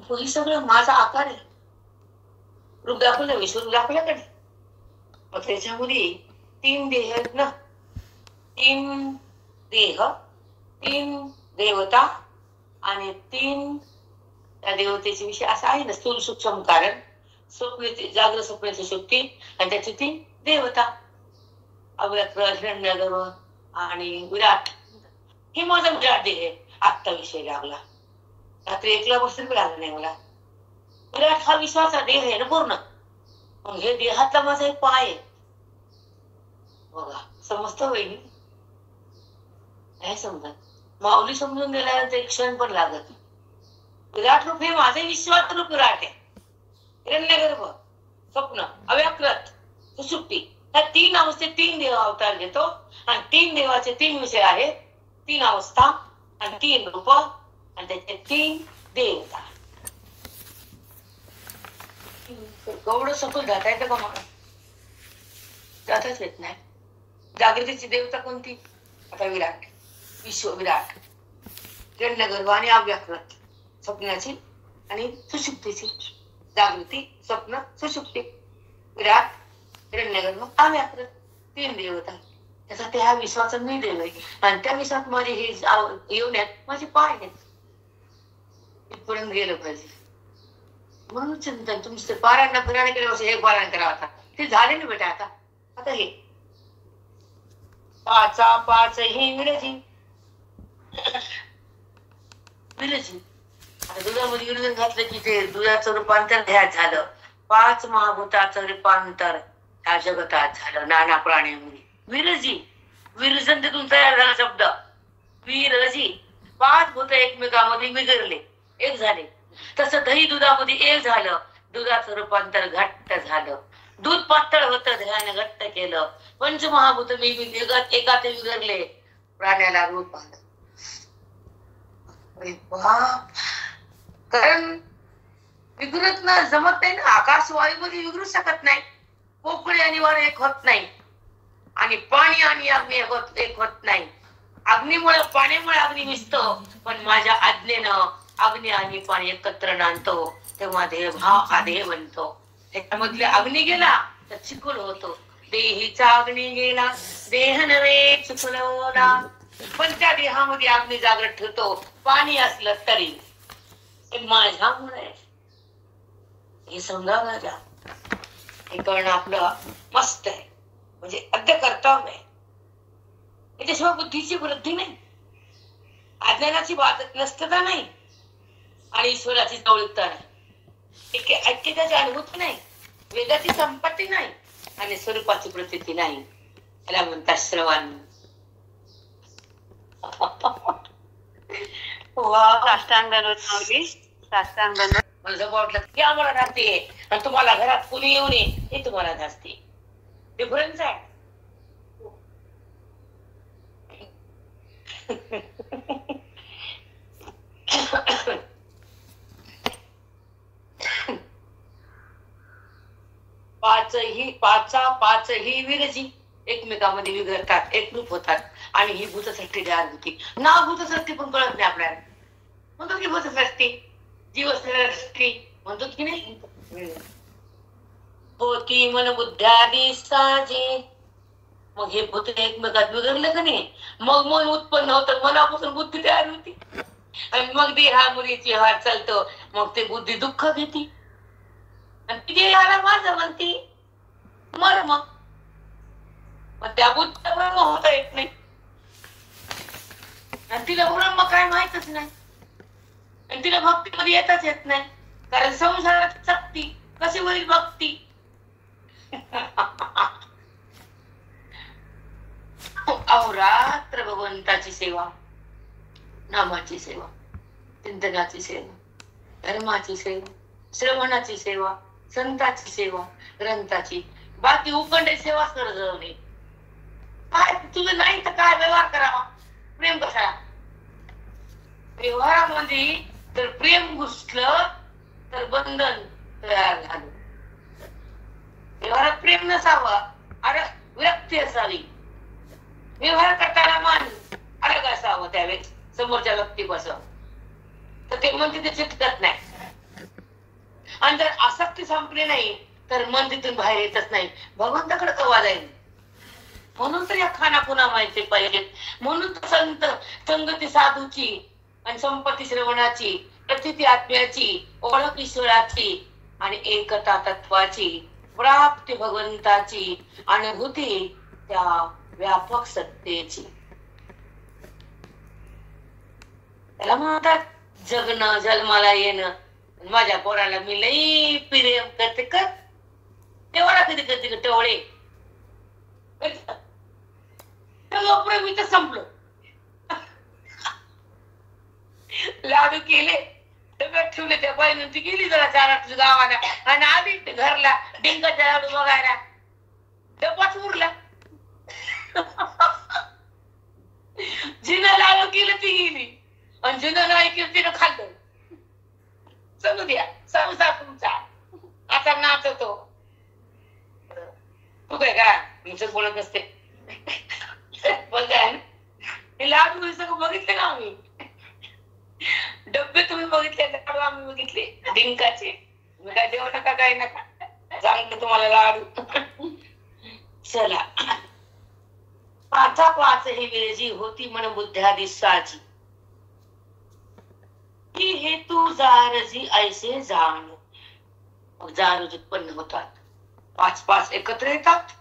Speaker 1: हे सगळं माझा आकार आहे. रूप दाखवलं, विश्वरूप दाखवलं का नाही. मग त्याच्यामध्ये 3 देह आहेत ना, 3 देह, 3 देवता आणि 3 त्या देवतेचे विषय असा आहे ना, स्थूल सूक्ष्म कारण, स्वप्न जागृत स्वप्नाची शक्ती, आणि त्याची 3 देवता अव्यक्त, हिरण्यगर्भ आणि विराट. हे माझा विराट देह आहे. आत्ता विषय लागला, रात्री 1ला बसून लागला नाही मला. विराट हा विश्वाचा देह आहे ना पूर्ण. मग हे देहातला माझा एक पाय आहे बघा. समजतं वहिनी? नाही समजत. माऊली समजून गेल्यानंतर एक क्षण पण लागत नाही. विराट रूप हे माझे विश्वात रूप विराट आहे. हिरण्यगर्भ, स्वप्न, अव्याकृत, सुषुप्ती, ह्या 3 अवस्थेत 3 देव अवतार घेतो, आणि 3 देवाचे 3 विषय आहेत, 3 अवस्था आणि 3 रूप आणि त्याचे 3 देवता. एवढं सखोल जाता येतं का मला? जाताच येत नाही. जागृतीची देवता कोणती? आता विराट, विश्व विराट, हिरण्यगर्भ आणि अव्याकृत, स्वप्नाची आणि सुषुप्तीची. जागृती, स्वप्न, सुषुप्ती, विराट, हिरण्यगर्भ, अव्याकृत, 3 देवता. त्याचा त्या विश्वाचा मी देव आहे, आणि त्या विश्वात माझे हे येऊन्यात माझे पाय आहेत. इथपर्यंत गेलं पाहिजे. म्हणून चिंतन तुमचे पारायण फिरायला केले वर्ष हे पारायण करा. आता ते झाले ना बेटा. आता हे 5 ही विरजी, विरजी. आता दुधामध्ये विरजन घातलं की ते दुधाचं रूपांतर ह्यात झालं. 5 महाभूताचं रूपांतर ह्या जगतात झालं, नाना प्राण्यांमध्ये. विरजी, विरजन तिथून तयार झाला शब्द विरजी. 5 भूत एकमेकांमध्ये विगरले, एक झाले. तसं दही दुधामध्ये एक झालं, दुधाचं रूपांतर घट्ट झालं. दूध पातळ होतं, दह्याने घट्ट केलं. पंचमहाभूत मी एकात विगरले, प्राण्याला रूप आलं. कारण विगरत ना जमत नाही ना. आकाश वायूमध्ये विगरू शकत नाही. पोकळी आणि वर एक होत नाही, आणि पाणी आणि अग्नी एक होत नाही. अग्नीमुळे पाण्यामुळे अग्नी विजतो, पण माझ्या आज्ञेनं अग्नी आणि पाणी एकत्र नांदतो, तेव्हा देह हा देह बनतो. त्याच्यामधले अग्नी गेला तर चिखल होतो. देहीचा अग्नी गेला, देह नव्हे चिखलवला. पण त्या देहामध्ये अग्नी जागृत ठेवतो, पाणी असलं तरी. हे माझ्यामुळे हे समजावं द्या. हे करणं आपलं मस्त आहे, म्हणजे अद्य कर्तव्य आहे. त्याच्याशिवाय बुद्धीची वृद्धी नाही, अज्ञानाची बाधक नसतता नाही, आणि ईश्वराची जवळीकता नाही, ऐक्यताची अनुभूती नाही, वेदाची संपत्ती नाही, आणि स्वरूपाची प्रतीती नाही. त्याला म्हणतात श्रवण.
Speaker 2: साष्टांग माऊली, साष्टांग
Speaker 1: मला वाटलं की आम्हाला धास्ती आहे, आणि तुम्हाला घरात कुणी येऊ नये हे तुम्हाला धास्ती. डिफरन्स आहे. पाचही विरजी एकमेकांमध्ये विघरतात, एकरूप होतात, आणि ही भूतसृष्टी तयार होती. नाव भूतसृष्टी पण कळत नाही आपल्याला. म्हणतो की भूतसृष्टी, जीवसृष्टी म्हणतो की नाही. होती मन बुद्ध्यादी साजे. मग हे भूत एकमेकात विगरले का नाही, मग मन उत्पन्न होतं, मनापासून बुद्धी तयार होती, आणि मग देहामुळेची हात चालतो. मग ते बुद्धी दुःख घेते, आणि ती देहाला माझं म्हणते मर्म. त्या बुद्धीला ब्रह्म होता येत नाही आणि तिला ब्रह्म काय माहितच नाही आणि तिला भक्तीमध्ये येताच येत नाही कारण संसारात शक्ती कशी होईल भक्ती. अहोरात्र भगवंताची सेवा, नामाची सेवा, चिंतनाची सेवा, धर्माची सेवा, श्रवणाची सेवा, संताची सेवा, ग्रंथाची, बाकी उखंड सेवा कर जाऊ नये. काय तुझं नाही तर काय व्यवहार करावा, प्रेम कसा व्यवहारामध्ये जर प्रेम घुसलं तर बंधन तयार झालं. व्यवहारात प्रेम नसावं, अरे विरक्ती असावी. व्यवहार करताना मान अलग असावं त्यावेळेस समोरच्या व्यक्तीपासून, तर ते मन तिथे चिटकत नाही. आणि जर आसक्ती संपली नाही तर मन तिथून बाहेर येतच नाही. भगवंताकडे कवा जाईल. म्हणून तर या खानापुना माहिती पाहिजे. म्हणून तर संत संगती साधूची आणि संपत्ती श्रवणाची, प्रतीती आत्म्याची, ओळख ईश्वराची आणि एकता तत्वाची, प्राप्ती भगवंताची, अनुभूती त्या व्यापक सत्तेची. त्याला म्हणतात जगणं, जन्माला येणं. माझ्या पोराला मी लई प्रेम करते कर तेवढा कधी कधी टवळे प्रेम इथं संपलं. लाडू केले डब्यात ठेवले, त्या बाईनं ती गेली जरा 4-8 गावाला आणि आली घरला डिंकाचा लाडू बघायला, डब्बाच उरला. जिनं लाडू केलं ती गेली आणि जिनं नाही केलं तिनं खाल्लं. चलू द्या संसार तुमचा आता नाचतो. तू काय का तुमचं बोलत असते पण काय हे लाडू सगळं बघितले ना आम्ही. डब्बे तुम्ही बघितले, लाडू आम्ही बघितले डिंकाचे. मी काय देऊ नका काय नका सांगते तुम्हाला लाडू. चला 5 ही वेळची होती मन बुद्ध्यादी साची, की हेतू जारजी ऐसे जाण. मग जारज उत्पन्न होतात, 5 एकत्र येतात,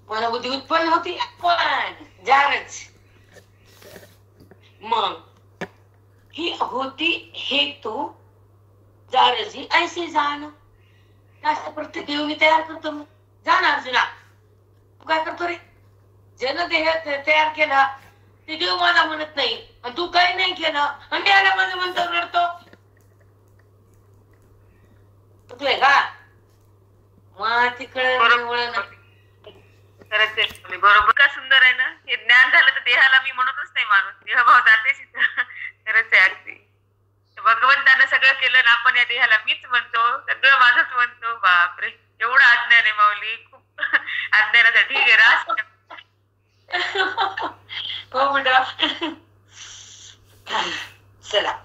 Speaker 1: मनबुद्धी उत्पन्न होती पण जारज. मग ही होती हेतू जारजी ऐसे जाण. प्रत्येक देवनी तयार करतो. मग जाण अर्जुना तू काय करतो रे. जन देह तयार केला ते देव माझा म्हणत नाही आणि तू काही नाही केलं आणि देहाला माझं म्हणतो रडतो. चुकलंय का मग तिकडे
Speaker 2: बरोबर. का सुंदर आहे ना हे ज्ञान झालं तर देहाला मी म्हणतच नाही माणूस, देहभाव जातेच. खरंच आहे अगदी. भगवंतानं सगळं केलं ना आपण या देहाला मीच म्हणतो, सगळं माझंच म्हणतो. बापरे एवढं अज्ञान आहे माऊली, खूप अज्ञानाचा ठीक आहे रास.
Speaker 1: हो म्हणा. चला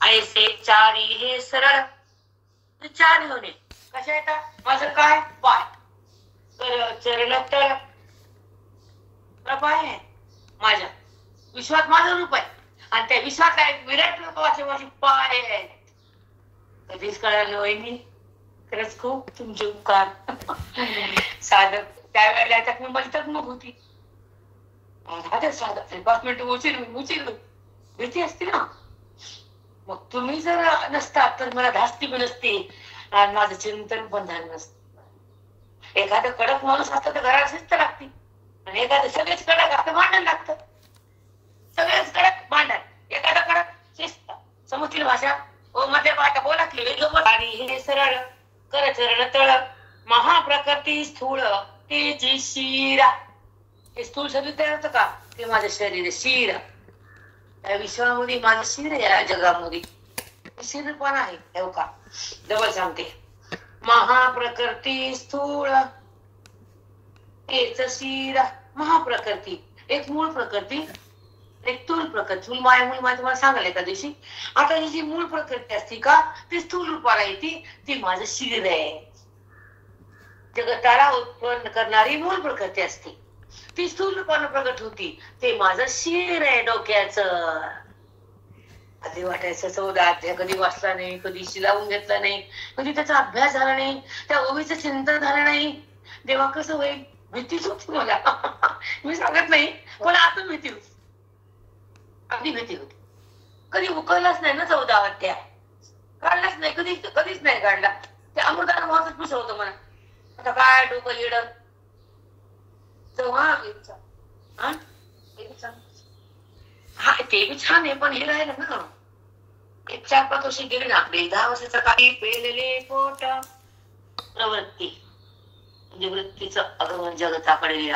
Speaker 1: ऐसे चारी हे सरळ 4 होणे कशा येतात. माझं काय पाय चरण तळ पाय आहे माझ्या विश्वात, माझं रूप आहे आणि त्या विश्वात विराट रूपाचे माझे पाय आहेत. कधीच कळालं वहिनी, खरंच खूप तुमचे उपकार. साधक त्यावेळेला त्यात मी माझी तगमग होती. 5 मिनिटं उशीर भीती असते ना. मग तुम्ही जर नसतात तर मला धास्ती पण नसते आणि माझं चिंतन पण झालं नसतं. एखादं कडक माणूस असतं तर घराला शिस्त लागते आणि एखादं सगळेच कडक असतं भांडण लागतं. सगळेच कडक भांडण, एखादं कडक शिस्त. समजतील भाषा हो मध्ये पाठ बोला की आणि हे सरळ कर चरण तळ महाप्रकृती स्थूळ तेची शिरा. हे स्थूळ शरीर तयार होतं का ते माझं शरीर आहे शिर. या विश्वामध्ये माझं शिर आहे, या जगामध्ये शिरपण आहे. ठेव का डबल सांगते. महाप्रकृती स्थूळ तेच शिरा. महाप्रकृती एक मूळ प्रकृती, एक स्थूल प्रकृती. मूळ माया तुम्हाला सांगायला एका दिवशी. आता ही जी मूळ प्रकृती असती का ती स्थूल रूपाला येते, ती माझं शिर आहे. जगताला उत्पन्न करणारी मूळ प्रकृती असते, ती स्थूल रूपानं प्रगट होती, ते माझं शिर आहे डोक्याचं. आधी वाटायचं 14 अध्याय कधी वाचला नाही, कधी शिलावून घेतला नाही, कधी त्याचा अभ्यास झाला नाही, त्या ओवीचं चिंतन झालं नाही. देवा कसं होईल, भीतीच होती मला. मी सांगत नाही पण आता भीती होती, अगदी भीती होती. कधी उकळलाच नाही ना 14 वाट्या, काढलाच नाही, कधीच नाही काढला. ते अमृतानुभवातच पिसं होतं मला. आता काय डोकं येड तेव्हा हा ते बी छान आहे, पण हे राहिलं ना. 1-4-5 वर्ष गेले ना आपले. 10 वर्षाचं काही पेलेले पोट प्रवृत्ती, म्हणजे वृत्तीचं अगमन जगताकडे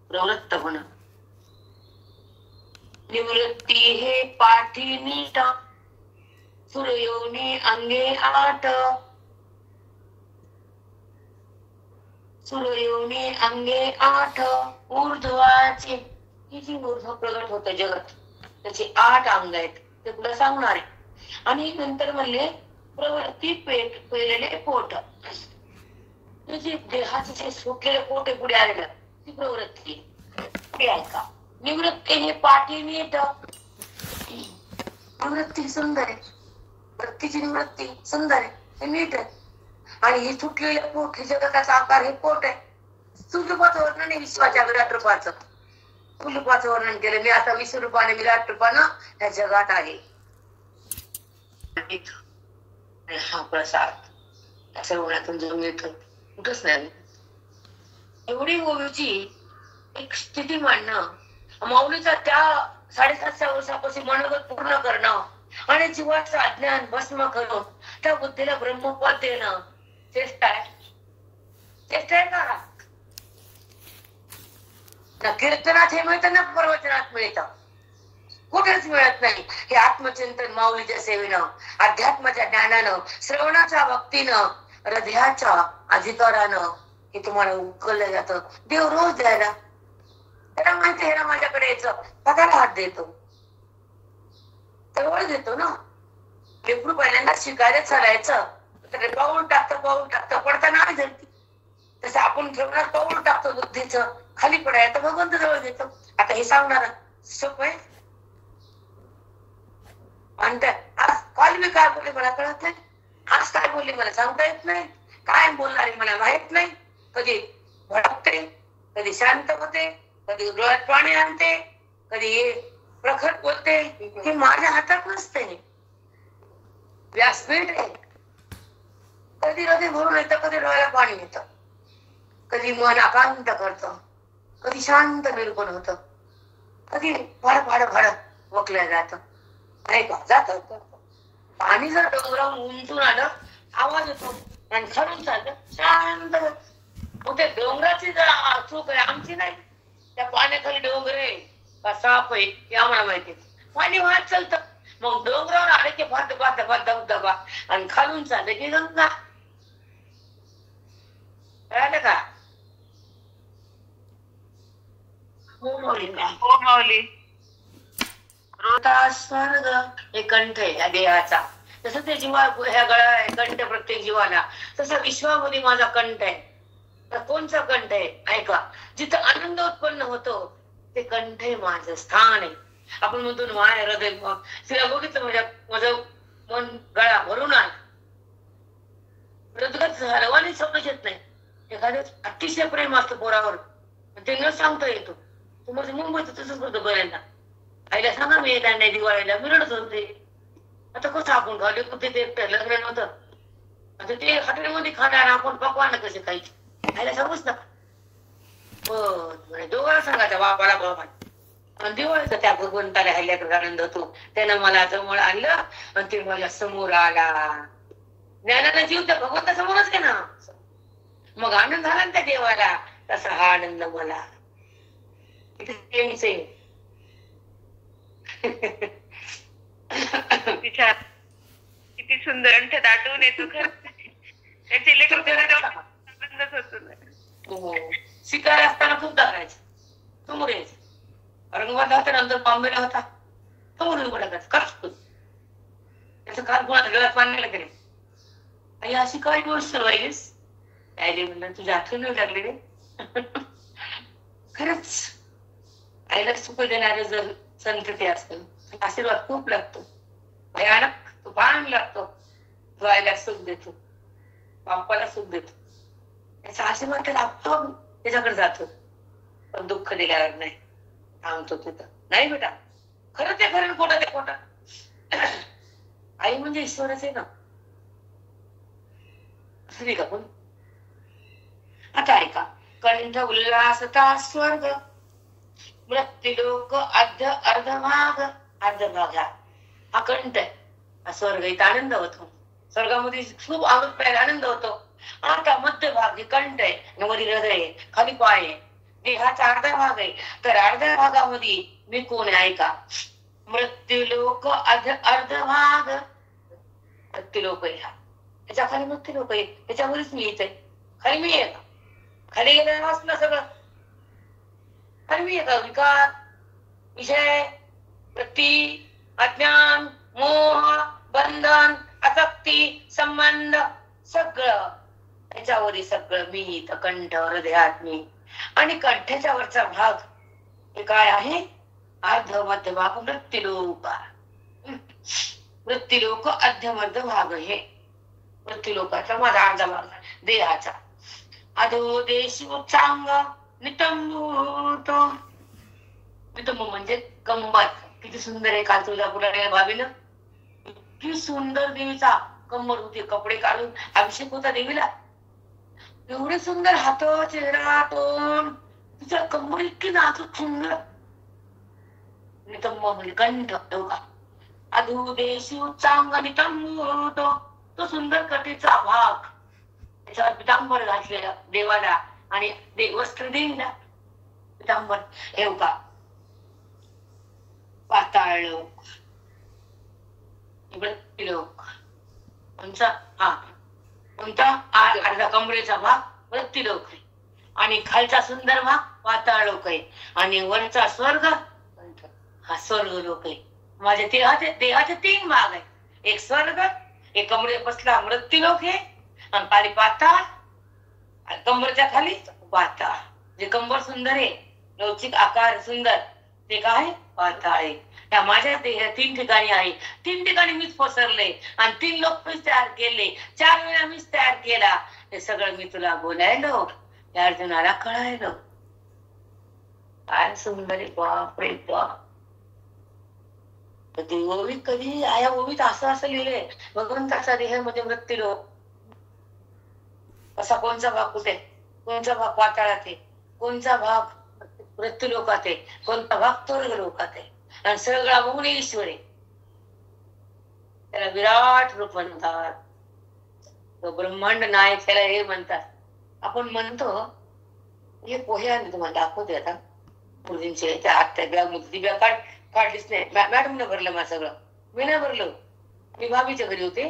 Speaker 1: प्रवृत्त होणं. निवृत्ती हे पाठी नीट, सूर्योनी अंगे 8, सूर्योनी अंगे 8, ऊर्ध्वाचे. ही जी ऊर्ध्व प्रगट होतं जगत, त्याचे 8 अंग आहेत, ते तुला सांगणार आहे. आणि नंतर म्हणले प्रवृत्ती पेलेले पोट, तुझी देहाचे जे सुटलेले पोट आहे पुढे आलेलं, ती प्रवृत्ती पुढे ऐका. निवृत्ती हे पाठी नीट, निवृत्ती सुंदर आहे, वृत्तीची निवृत्ती सुंदर आहे, हे नीट आहे. आणि हे सुटलेलं पोट, हे जगताचा आकार, हे पोट आहे. सुलभाचं वर्णन आहे विश्वाच्या विराट रूपाचं. सुलभाचं वर्णन केलं मी आता, विश्वरूपाने विराट रूपानं या जगात आहे. हा प्रसाद सर्वण्यातून जो मिळतो कुठंच नाही. एवढी ओवीची एक स्थिती मांडणं, माऊलीचा त्या 750 वर्षापासून मनोगत पूर्ण करणं आणि जीवाचं अज्ञान भस्म करून त्या बुद्धीला ब्रह्मपद देणं, चेष्टा आहे का? ना कीर्तनात हे मिळतं, ना प्रवचनात मिळतं, कुठेच मिळत नाही. हे आत्मचिंतन माऊलीच्या सेवेनं, अध्यात्माच्या ज्ञानानं, श्रवणाच्या भक्तीनं, हृदयाच्या अधिकारानं हे तुम्हाला उकललं जातं. देव रोज द्यायला, त्याला माहिती आहे ना माझ्याकडे यायचं, पगाला हात देतो, जवळ देतो ना. लेकरू पहिल्यांदा शिकायला चालायचं, तर पाऊल टाकतं पडताना नाही धरती. तसं आपण श्रवणात पाऊल टाकतो बुद्धीचं, खाली पडायचं भगवंत जवळ देतो. आता हे सांगणार सोपं आहे. आज काल मी काय बोलले मला कळत नाही, आज काय बोलले मला सांगता येत नाही, काय बोलणारे मला माहित नाही. कधी भडकते, कधी शांत होते, कधी डोळ्यात पाणी आणते, कधी प्रखर बोलते. हे माझ्या हातात नसते, व्यासपीठ आहे. कधी हृदय भरून येतं, कधी डोळ्याला पाणी येतं, कधी मन अकांत करतं, कधी शांत निर्गुण होतं, कधी भाड वकल्या जातं, नाही का जात. पाणी जर डोंगरावून उंचून आलं आवाज येतो, आणि खरून चाललं शांत. मग ते डोंगराची जर चूक आहे, आमची नाही. त्या पाण्याखाली डोंगर आहे का साप आहे हे आम्हाला माहिती, पाणी वाहत चालतं. मग डोंगरावर आले की भात धबधबा, आणि खालून चालले की गंगा. कळालं का? हो
Speaker 2: माऊली.
Speaker 1: स्वर्ग हे कंठ आहे या देहाचा. तसं ते जीवा ह्या गळा आहे कंठ प्रत्येक जीवाला, तसं विश्वामध्ये माझा कंठ आहे. तर कोणचा कंठ आहे ऐका, जिथं आनंद उत्पन्न होतो ते कंठ आहे, माझं स्थान आहे. आपण म्हणतो माय हृदय, तिला बघितलं माझं मन गळा भरून आला, हृदगत झालं आणि समज येत नाही. एखाद्या अतिशय प्रेम असतं पोरावर, ते न सांगता येतो. तुम्हाला मुंबईत तसंच होतं बऱ्यांदा. आईला सांगा मी येणार नाही दिवाळीला, मी रडत होते. आता कसं आपण खाली कुठे ते लग्न नव्हतं, आता ते हॉटेलमध्ये खाणार, आपण पकवान कसे खायचे आईला सांगूच नका. दोघांना सांगायचं बाबाला बाबा. दिवाळीचा त्या भगवंताला हल्ल्याकडे आनंद होतो. त्यानं मला जवळ आणलं आणि ते माझ्या समोर आला. ज्ञानाला जीव त्या भगवंता समोरच आहे ना, मग आनंद झाला ना त्या देवाला. तसा हा आनंद मला
Speaker 2: किती सुंदर कंठ दाटून येतो खरं. त्याचे लेखन
Speaker 1: शिकायला असताना खूप दाखवायचं, समोर यायचं. औरंगाबाद होता, नंतर बॉम्बेला होता, समोर उभं टाकायचं. कसं त्याचं काल कोणाला डोळ्यात पाण्याला गेले. आई अशी काय गोष्ट राहिलीस, आईले म्हणलं तुझ्या आठवण लागली रे. खरंच आईला सुख देणारे जर संतती असतं, आशीर्वाद खूप लागतो, भयानक तुफान लागतो. जो आईला सुख देतो, बाप्पाला सुख देतो. त्याचा आशीर्वाद लागतो, त्याच्याकडे जातो, पण दुःख दिल्यावर नाही, थांबतो तिथं. नाही बेटा, खरं ते खरं, खोटं ते खोटं. आई म्हणजे ईश्वरच आहे ना, असं नाही का? पण आता ऐका, कंठ उल्हासता स्वर्ग, मृत्यूलोक अर्धभाग. अर्धभाग हा कंठ आहे, हा स्वर्ग, इथं आनंद होतो. स्वर्गामध्ये खूप अमृत प्यायला आनंद होतो. आता मध्यभाग हे कंठ आहे, आणि वरील हृदय आहे, खाली पाय आहे, देहाचा अर्धा भाग आहे. तर अर्ध्या भागामध्ये मी कोण आहे ऐका, मृत्यूलोक अर्धभाग. मृत्यूलोक आहे हा, त्याच्या खाली मृत्यूलोक आहे, त्याच्यावरच मी येत आहे. खाली मी आहे का? खाली गेलेलं असलं सगळं, खाली मी आहे का? विकार, विषय, वृत्ती, अज्ञान, मोह, बंधन, आसक्ती, संबंध, सगळं त्याच्यावरील सगळं मी इथं कंठ, हृदयात मी. आणि कंठाच्या वरचा भाग हे काय आहे? अर्ध मध्य भाग मृत्यूलोक. मृत्यूलोक अर्ध मध्य भाग हे मृत्यूलोकाचा माझा अर्धा भाग देहाचा. अधो देश उच्चांग नितंबूत. नितंब म्हणजे कंबर. किती सुंदर आहे, काल तुळजापूरला भाभीनं किती सुंदर देवीचा कंबर होती, कपडे काढून अभिषेक होता देवीला. एवढे सुंदर हात, चेहरा, तोंड, तिचा कंबर इतकी नाजूक सुंदर. नितंब म्हणजे कंठ. अधुदेशी उच्चांग नितंबूत, तो सुंदर कटीचा भाग, त्याच्यावर पितांबर घातलेला देवाला, आणि वस्त्र देवीला पितांबर. हे का पाताळ लोक, मृत्यूलोक कोणचा? हा कोणता? अर्धा कमरेचा भाग मृत्यूलोक आहे, आणि खालचा सुंदर भाग पाताळ लोक आहे, आणि वरचा स्वर्ग हा स्वर्ग लोक आहे. माझ्या देहाचे 3 भाग आहे, एक स्वर्ग, एक कमरे बसला मृत्यूलोक आहे, आणि खाली पाताळ, कंबरच्या खाली पाताळ. जे कंबर सुंदर आहे, लवचिक आकार सुंदर, ते काय? पाताळ आहे. त्या माझ्या देह 3 ठिकाणी आहे, 3 ठिकाणी मीच पसरले, आणि 3 लोक मीच तयार केले, 4 वेळा मीच तयार केला. हे सगळं मी तुला बोलायलो, या अर्जुनाला कळायलो. काय सुंदर आहे, बापरे बाप. ओवीत कधी आया ओवीत असं लिहिलंय, भगवंताचा देह म्हणजे मृत्यूलोक. असा कोणचा भाग कुठे? कोणचा भाग पाताळात आहे, कोणचा भाग मृत्यूलोकात आहे, कोणता भाग स्वर्ग लोकात आहे, आणि सगळा बघून ईश्वर आहे. त्याला विराट रूप म्हणतात, तो ब्रह्मांड नायक, त्याला हे म्हणतात. आपण म्हणतो हे पोहे आम्ही तुम्हाला दाखवते आता मुलींचे, त्या आत्या बॅग मध्ये ती बॅग काढलीच नाही. मॅडमने भरलं मला सगळं, मी नाही भरलं. मी भाभीच्या घरी होते,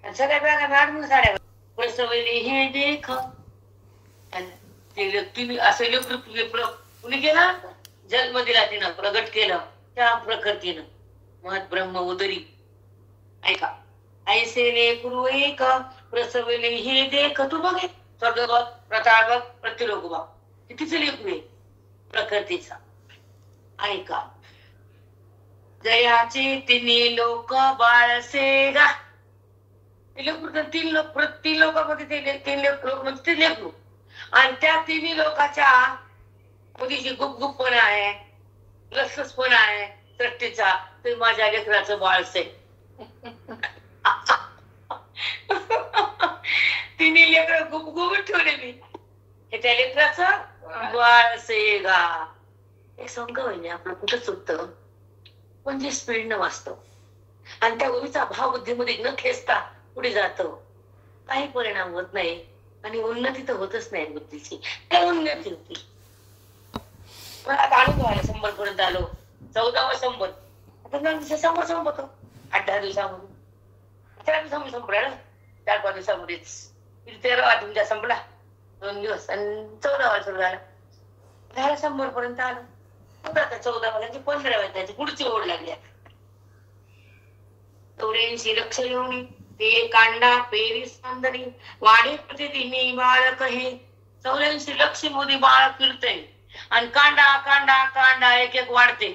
Speaker 1: आणि सगळ्या बॅगा मॅडमने साड्या प्रसवली हे देख. असं कुणी केला? जन्म दिला तिनं, प्रगट केलं त्या प्रकृतीनं, महत ब्रह्म उदरी. ऐका, ऐसे लेकरू एक प्रसवले हे देख. तू बघ, स्वर्ग बघ, प्रताळ बघ, मृत्यूलोक बघ, कितीच लेकरू आहे प्रकृतीचा. ऐका, जयाचे 3 लोक बाळसे गा. 3 लोकांमध्ये ते 3 लोक म्हणजे ते लेकरू, आणि त्या 3 लोकाच्या मध्ये जी गुपगुपपणा आहे, लसलसपणा आहे सृष्टीचा, ते माझ्या लेकराचं बाळसे. 3 लेकर गुपगुपत ठेवले मी, हे त्या लेकराचं बाळसे गा. एक संघ होईने आपलं कुठं चुकतं, पण जे स्पीड न वाचतो, आणि त्या ओवीचा भाव बुद्धीमध्ये न खेचता पुढे जातो, काही परिणाम होत नाही, आणि उन्नती तर होतच नाही बुद्धीची. काय उन्नती होती? मला आता अनुभव आला, 100 पर्यंत आलो, 14वा 100. आता 100 संपतो 8-10 दिवसामध्ये, 4 दिवसामध्ये संपला ना, 4-5 दिवसामध्येच. 13वा तुमच्या संपला 2 दिवस, आणि 14वा सुरू झाला, 100 पर्यंत आलो. 14वा त्यांची 15व्या त्याची पुढची ओढ लागली. 84 लक्ष येऊन ते कांडा पेरी सांदरी वाढे प्रतिदिनी बाळक हे. 84 लक्ष मोदी बाळ फिरतय, आणि कांडा कांडा कांडा एक एक वाढते.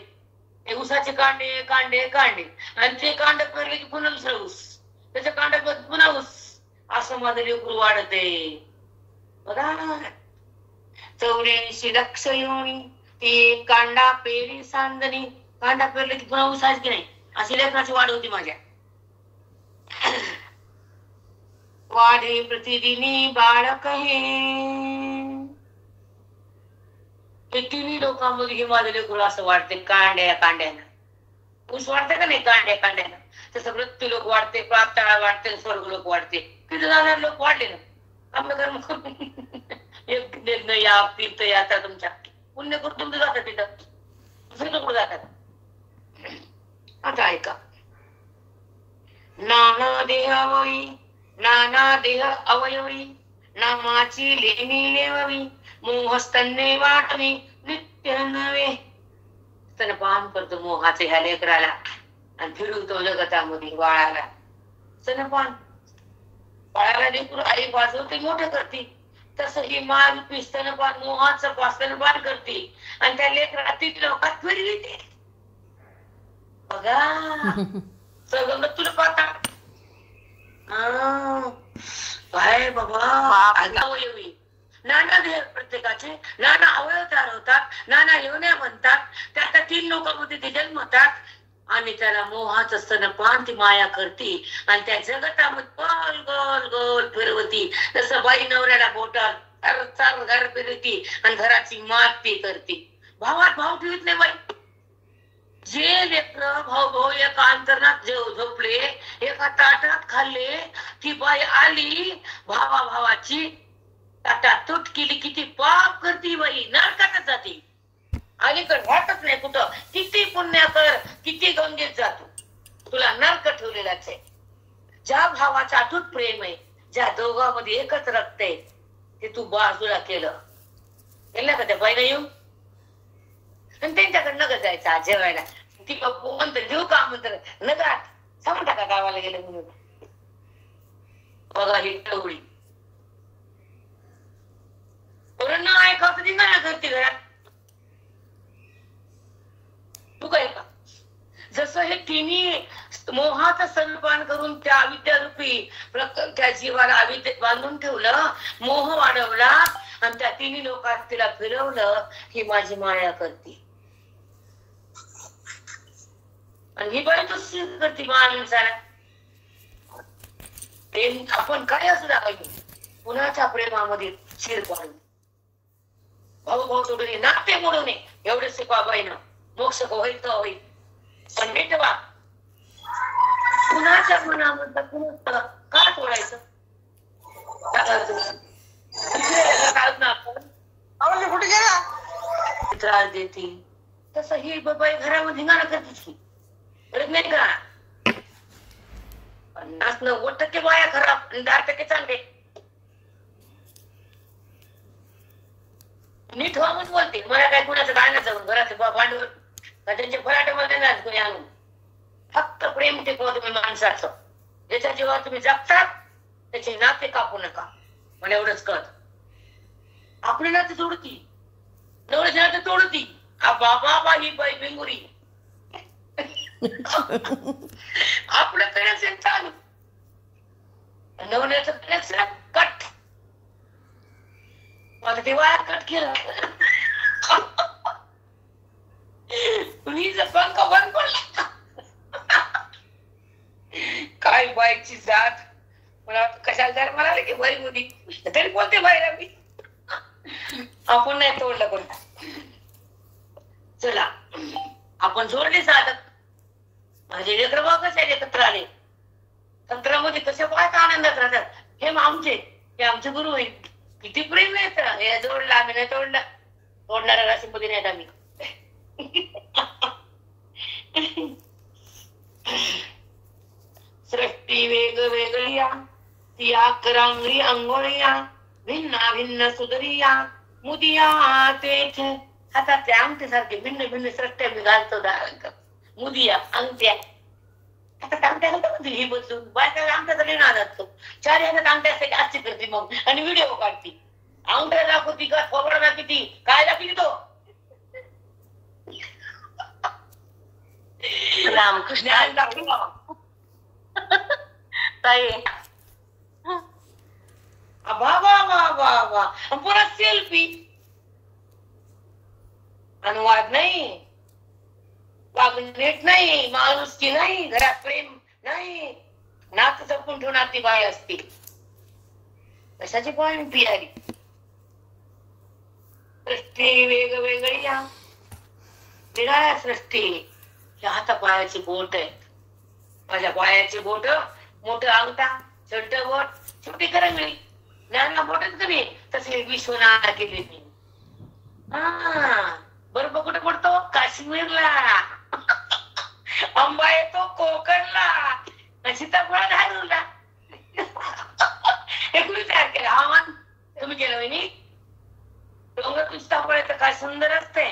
Speaker 1: ते ऊसाचे कांडे कांडे कांडे, आणि ते कांड पेरले की पुन्हा दुसरा ऊस, त्याच्या कांड्यात पुन्हा ऊस, असं माझं लेकरू वाढते. बघा 84 लक्ष योनी ती कांदा पेरी सांदणी. कांदा पेरले की पुन्हा उसाच की नाही अशी लेकराची वाढ होती माझ्या. वाढे प्रतिदिनी बाळक हे तिन्ही लोकांमध्ये हे माझं लेकरू असं वाढते कांड्यानं. ऊस वाढते का नाही कांड्यानं तसं मृत्यू लोक वाढते, प्राप्ताळा वाढते, स्वर्ग लोक वाढते. तिथे जाणारे लोक वाढले ना. आम्ही कर्म करून एक निर्ण या तीर्थ यात्रा तुमच्या पुण्य करून तुमचं जातात तिथं दुसरे लोक जातात. आता ऐका नाना देह अवयवी नामाची लेणी लेवावी मोहस्तन्ने वाटवी नित्य नवे. स्तनपान करतो मोहाचे ह्या लेकराला आणि फिरवतो जगतामध्ये बाळाला. स्तनपान बाळाला लेकरू आई वाजवते मोठं करते तसं ही माल स्तनपान मोहाचं स्तनपान करते आणि त्या लेकराला तीन लोकात फिरविते. बघा सगळं तुला पाहता काय बाबा. अवयवी नाना देह प्रत्येकाचे नाना अवयव तयार होतात, नाना योन्या बनतात, त्या 3 लोकांमध्ये ते जन्मतात आणि त्याला मोहाचं स्तनपान ती माया करते आणि त्या जगतामध्ये गोल गोल गोल फिरवती. जसं बाई नवऱ्याला बोटात चार घर फिरवती आणि घराची माती करते. भावात भाव ठेवत नाही बाई. जे लेकर भाऊ एका अंतरणात झोपले एका ताटात खाल्ले ती बाई आली भावाची ताटात तुट केली किती पाप करती बाई. नरकातच जाते. अलीकडे राहतच नाही कुठं. किती पुण्य कर किती गंगेत जातो तुला नरक ठेवलेलाच आहे. ज्या भावाचं अटूट प्रेम आहे ज्या दोघांमध्ये एकच रक्त आहे ते तू बाजूला केलं का त्या बाईला येऊन आणि त्यांच्याकडे नगर जायचं जेवायला. ती म्हणत देऊ का म्हणत नगरात सांगून टाका गावाला गेलं म्हणून. बघा ही टवळी न ऐकावं धिंगाणा करते घरात. तू काय का जसं हे तिन्ही मोहाचं स्तनपान करून त्या अविद्यारूपी त्या जीवाला अविद्येत बांधून ठेवलं, मोह वाढवला आणि त्या तिन्ही लोकात तिला फिरवलं. ही माझी माया करते आणि ही बाई तशी करते माणसाला. प्रेम आपण काय असू लागलो कुणाच्या प्रेमामध्ये शिर पाडून भाऊ सोडून नाते मोडू नये एवढे शिकवा बाईनं. मोक्ष होईल तर होईल पण भेटवा कुणाच्या मनामध्ये कुणाचं का तोडायचं.
Speaker 3: कुठे गेला
Speaker 1: त्रास देते तसं ही बाई घरामध्ये धिंगाणा करतेच की करत नाही का. 50-90% बाया खराब 10% चांगले. नीट व्हा म्हणून बोलते. मला काय कुणाचं काय नसतं घराचं भांडवल का त्यांचे फराटे मध्ये नाही कोणी आणून. फक्त प्रेम टिकवा तुम्ही माणसाचं. ज्याच्या जीवावर तुम्ही जगतात त्याचे नाते कापू नका. मला एवढंच कळत. आपले नाते तोडती नवऱ्याचे नाते तोडती. बाबा ही बाई बेंगुरी आपलं कनेक्शन चालू नवऱ्याचं कनेक्शन कट. माझं ते वाया कट केलं. वीज पंख बंद पडला. काय बाईची जात मला कशाला जर म्हणाले की बाई मुली तरी बोलते बाईला मी. आपण नाही तोडलं कोण. चला आपण जोडले साधक. माझे लेकर बघ कसे एकत्र आले तंत्रामध्ये कसे पाहत आनंदात राहतात. हे आमचे हे आमचे गुरु होईल. किती प्रेम आहे तर हे जोडलं आम्ही नाही तोडलं. तोडणाऱ्या राशीमध्ये नाहीत आम्ही. सृष्टी वेगवेगळी ती अकरांगळी अंघोळिया भिन्ना भिन्न सुदरिया मुदिया तेथ. आता त्या अंगठ्यासारखे भिन्न भिन्न सृष्ट्या मी घालतो मुदिया अंगठ्या. आता अंगठ्या घालतो ही बदलून बायका अंगठ्याचा लेणा जातो. 4 ह्याच्यात अंगठ्या असते जास्ती करते मग आणि व्हिडिओ काढते. अंगठ्या दाखवती का खोबरा दाखवती काय दाखवती तो
Speaker 2: रामकृष्ण
Speaker 1: दाखव.
Speaker 2: ताई
Speaker 1: वा वा वा वा वा. पुन्हा सेल्फी. अनुवाद नाही, वागणीट नाही, माणुसकी नाही, घरात प्रेम नाही, नात जपून ठेवणार ती बाई असते. कशाची पण पियारी. सृष्टी वेगवेगळी या निराळ्या सृष्टी. या हातापायाची बोट आहे. माझ्या पायाची बोट, मोठं अंगठा, छोट बोट, छोटी करंगळी, लहान बोटच कमी तसे विश्वनाथ केले मी. हा बर्फ कुठे पडतो? काश्मीरला. आंबा येतो कोकणला, सीताफळ धारूरला. हे कुणी तयार केलं? हवामान तुम्ही केलं वहिनी. डोंगर सीताफळ येतं काय सुंदर असते.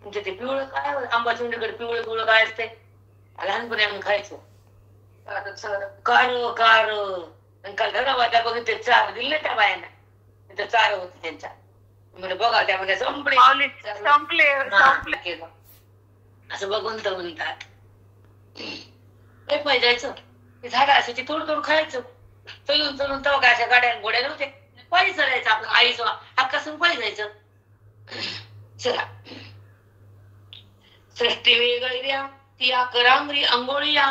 Speaker 1: म्हणजे ते पिवळं काय आंबा चुंडीकडे पिवळं पिवळं काय असते? लहानपणी आम्ही खायचो कार कार. काल धरावादा बघितले चार दिले त्या बायांना. तिथं चार होते त्यांच्या. म्हणजे बघा त्यामध्ये संपले केलं असं बघून तर म्हणतात. पाहिजायचं ते झाड असायची तोड तोड खायचं. चलून चलून तेव्हा काय अशा गाड्या घोड्या नव्हते. पायी चलायचं आपलं आईचं हक्कासून पायी जायचं. चला सृष्टी वेगळी द्या ती या करांगरी अंघोळी या.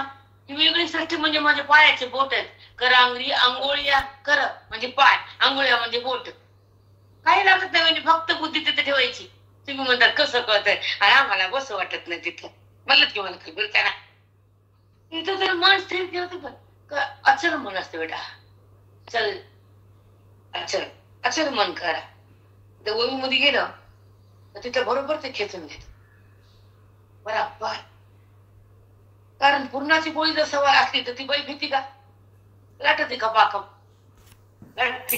Speaker 1: ही वेगळी सृष्टी म्हणजे माझ्या पायाचे बोट आहेत. करांगरी अंघोळीया. कर म्हणजे पाय, अंघोळ्या म्हणजे बोट. काही लागत नाही म्हणजे फक्त बुद्धी तिथे ठेवायची. तुम्ही म्हणतात कसं कळतंय आणि आम्हाला बसं वाटत नाही तिथे. म्हणलं की मला खबर करा इथं तर मन स्थिर ठेवते. पण अचल मन असते बेटा. चल अचल अचल मन करा. त्या ओवी मध्ये गेलं तर तिथे बरोबर ते खेचून घेत बरोबर. कारण पूर्णाची गोळी जर सवाय असली तर ती बाई भीती का? लाटते का पाकम लाटते.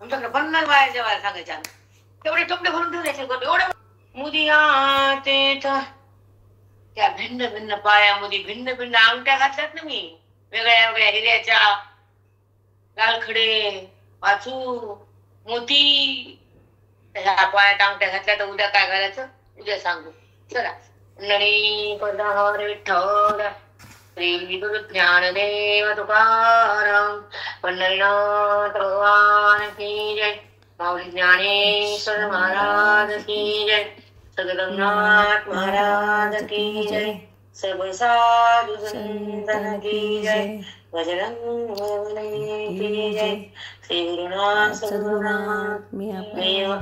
Speaker 1: आमच्याकडे 50 बाया जेवायला सांगायच्या. तेवढे टोपले भरून ठेवायचे. एवढं मुदिया ते त्या भिन्न भिन्न पायामध्ये भिन्न भिन्न अंगठ्या घातल्यात ना मी. वेगळ्या वेगळ्या हिऱ्याच्या, लालखडे, वाचू, मोती. त्याच्या पायात अंगठ्या घातल्या तर उद्या काय घालायचं उद्या सांगू. चला नळी पदार विठ्ठल श्री गुरु ज्ञानदेव तुकाराम पंढरीनाथ भगवान की जय. माऊली ज्ञानेश्वर महाराज की जय. सद्गुरुनाथ महाराज की जय. सब साधु संतन की जय. बजरंग बली की जय. श्री गुरुनाथ सद्गुरुनाथ मी